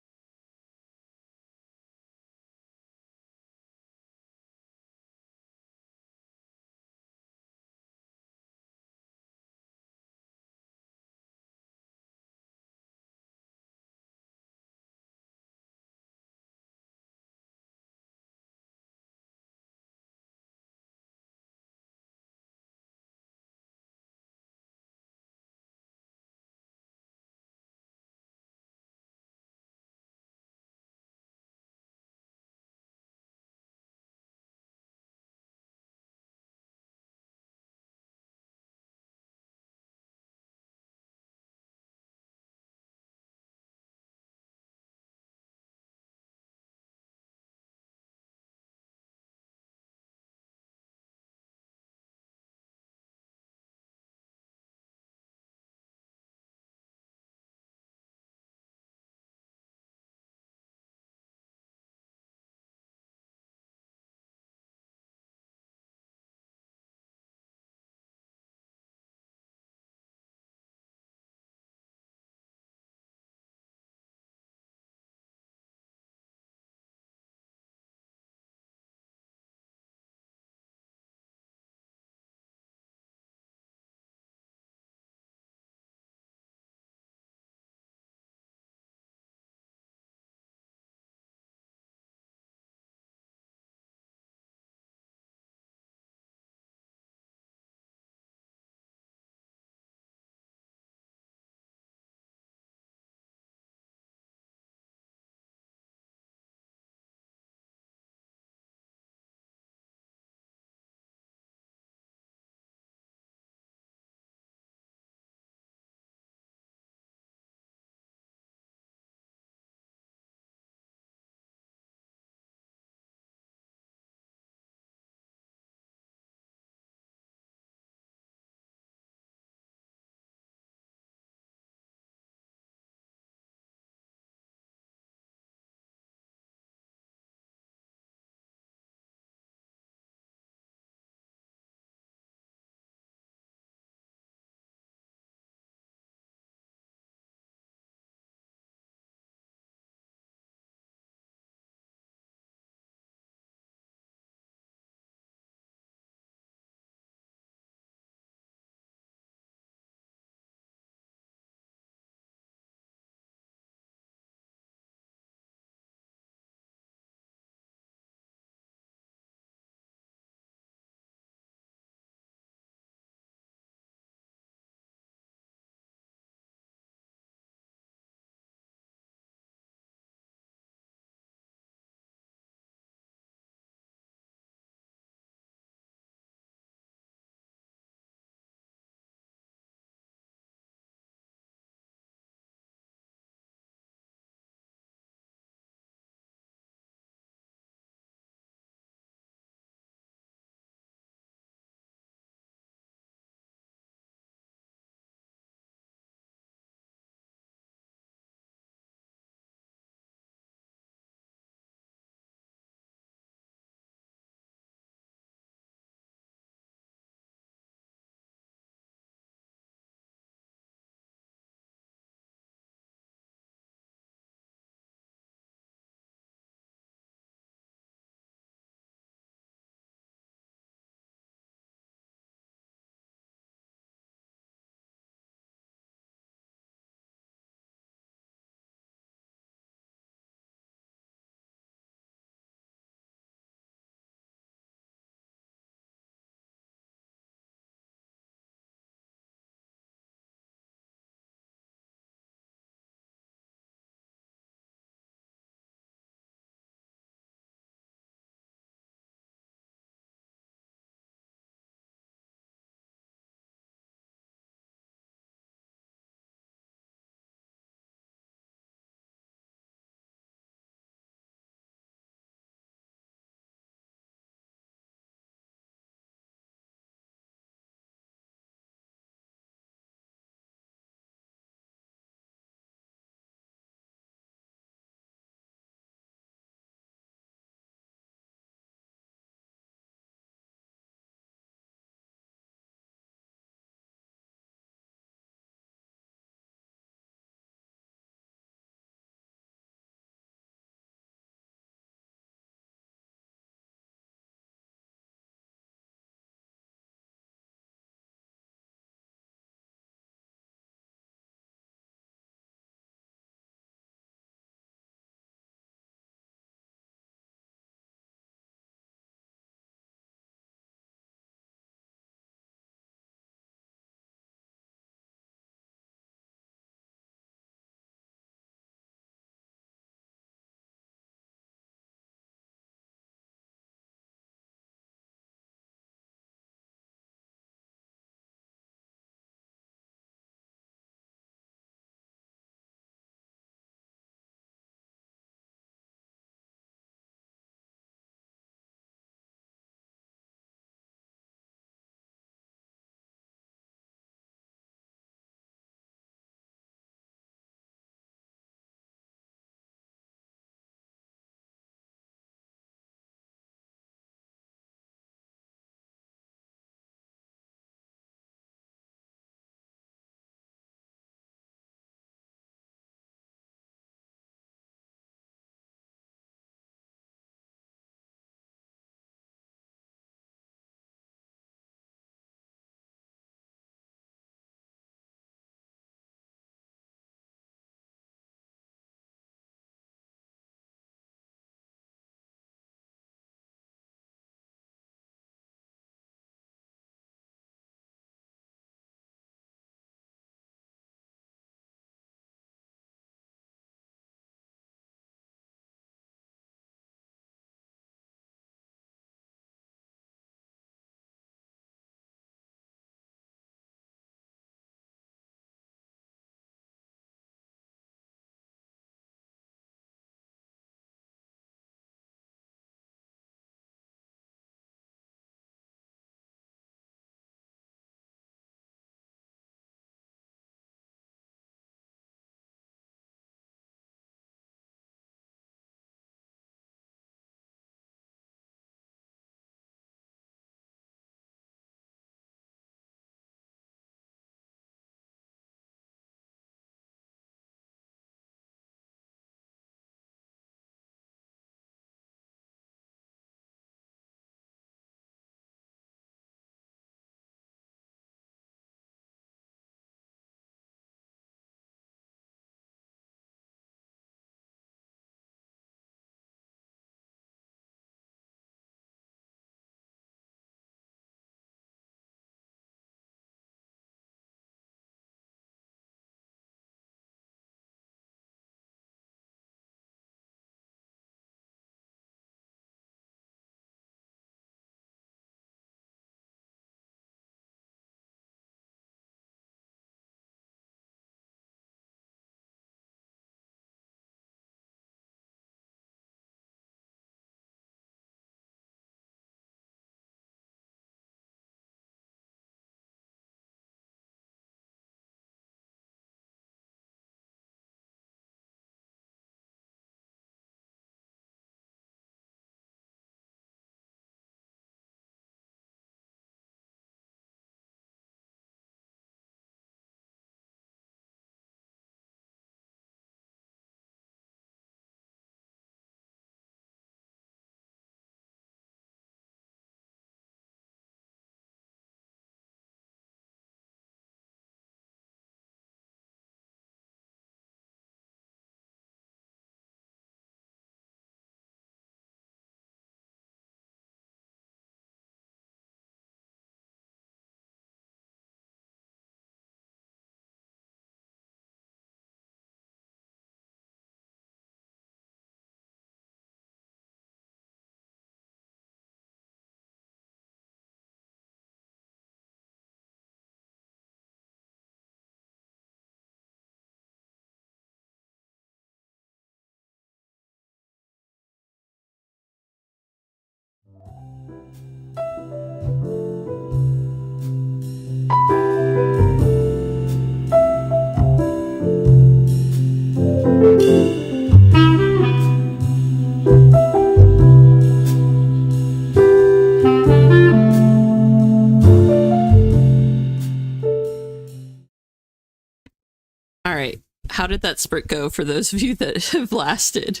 All right. How did that sprint go for those of you that have lasted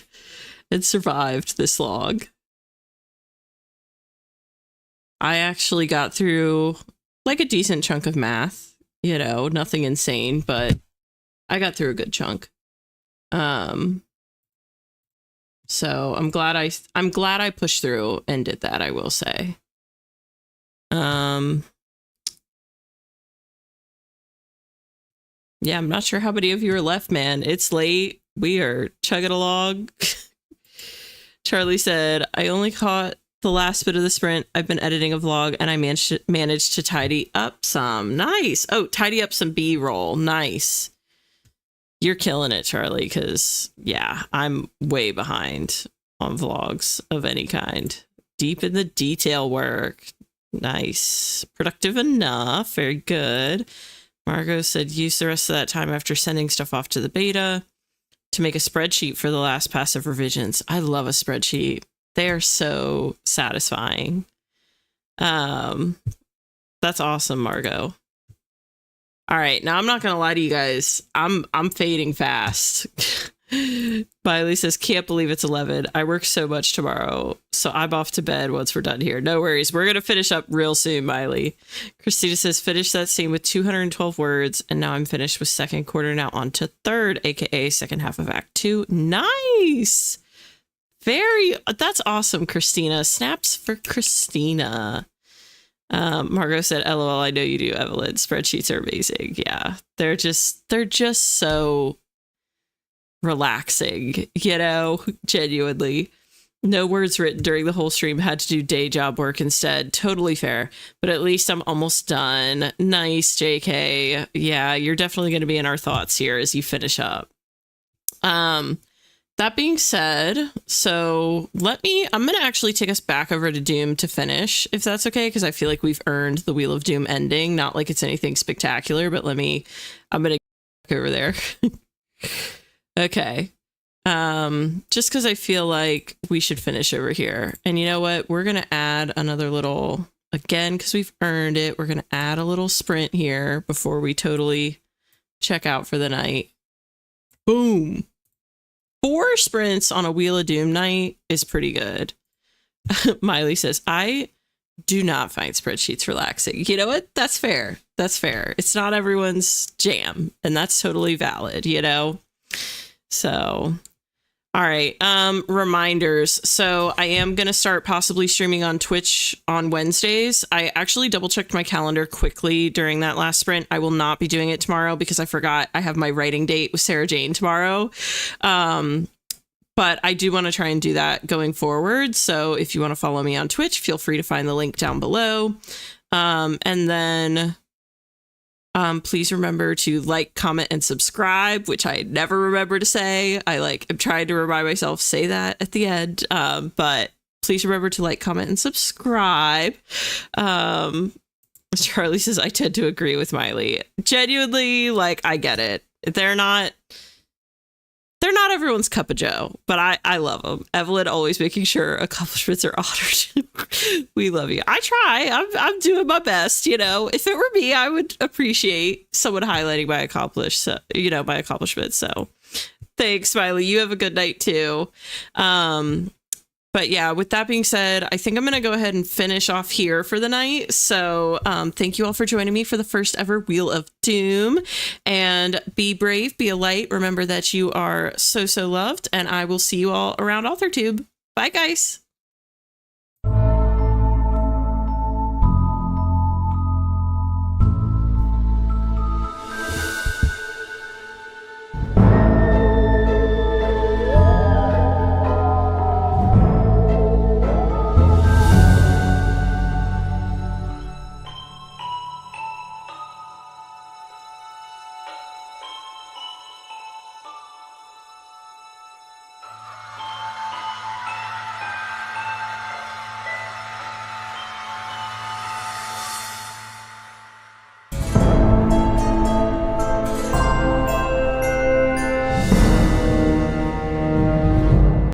and survived this long? I actually got through like a decent chunk of math, you know, nothing insane, but I got through a good chunk. So I'm glad I pushed through and did that, I will say. Yeah, I'm not sure how many of you are left, man. It's late. We are chugging along. Charlie said, I only caught the last bit of the sprint. I've been editing a vlog and I managed to tidy up some. Nice. Oh, tidy up some B-roll. Nice. You're killing it, Charlie, because, yeah, I'm way behind on vlogs of any kind. Deep in the detail work. Nice. Productive enough. Very good. Margot said, use the rest of that time after sending stuff off to the beta to make a spreadsheet for the last passive revisions. I love a spreadsheet. They are so satisfying. That's awesome, Margot. All right, now I'm not gonna lie to you guys. I'm fading fast. Miley says, can't believe it's 11. I work so much tomorrow, so I'm off to bed once we're done here. No worries. We're going to finish up real soon, Miley. Christina says, finish that scene with 212 words, and now I'm finished with second quarter. Now on to third, aka second half of Act 2. Nice! That's awesome, Christina. Snaps for Christina. Margot said, LOL, I know you do, Evelyn. Spreadsheets are amazing. Yeah, they're just so relaxing, you know, genuinely. No words written during the whole stream, had to do day job work instead. Totally fair, but at least I'm almost done. Nice, JK. Yeah, you're definitely going to be in our thoughts here as you finish up. That being said, so I'm going to actually take us back over to Doom to finish, if that's okay, because I feel like we've earned the Wheel of Doom ending. Not like it's anything spectacular, but I'm going to go over there. Okay. Just because I feel like we should finish over here. And you know what? We're going to add another little, again, because we've earned it, we're going to add a little sprint here before we totally check out for the night. Boom. 4 sprints on a Wheel of Doom night is pretty good. Miley says, I do not find spreadsheets relaxing. You know what? That's fair. That's fair. It's not everyone's jam, and that's totally valid, you know? So, all right. Reminders. So I am going to start possibly streaming on Twitch on Wednesdays. I actually double checked my calendar quickly during that last sprint. I will not be doing it tomorrow because I forgot I have my writing date with Sarah Jane tomorrow. But I do want to try and do that going forward. So if you want to follow me on Twitch, feel free to find the link down below. And then please remember to like, comment, and subscribe, which I never remember to say. I'm trying to remind myself, say that at the end. But please remember to like, comment, and subscribe. Charlie says, I tend to agree with Miley. Genuinely, I get it. They're not everyone's cup of joe, but I love them. Evelyn always making sure accomplishments are honored. We love you. I try. I'm doing my best. You know, if it were me, I would appreciate someone highlighting my accomplishments. So thanks, Smiley. You have a good night too. But yeah, with that being said, I think I'm going to go ahead and finish off here for the night. So thank you all for joining me for the first ever Wheel of Doom. And be brave, be a light. Remember that you are so, so loved. And I will see you all around authortube. Bye, guys.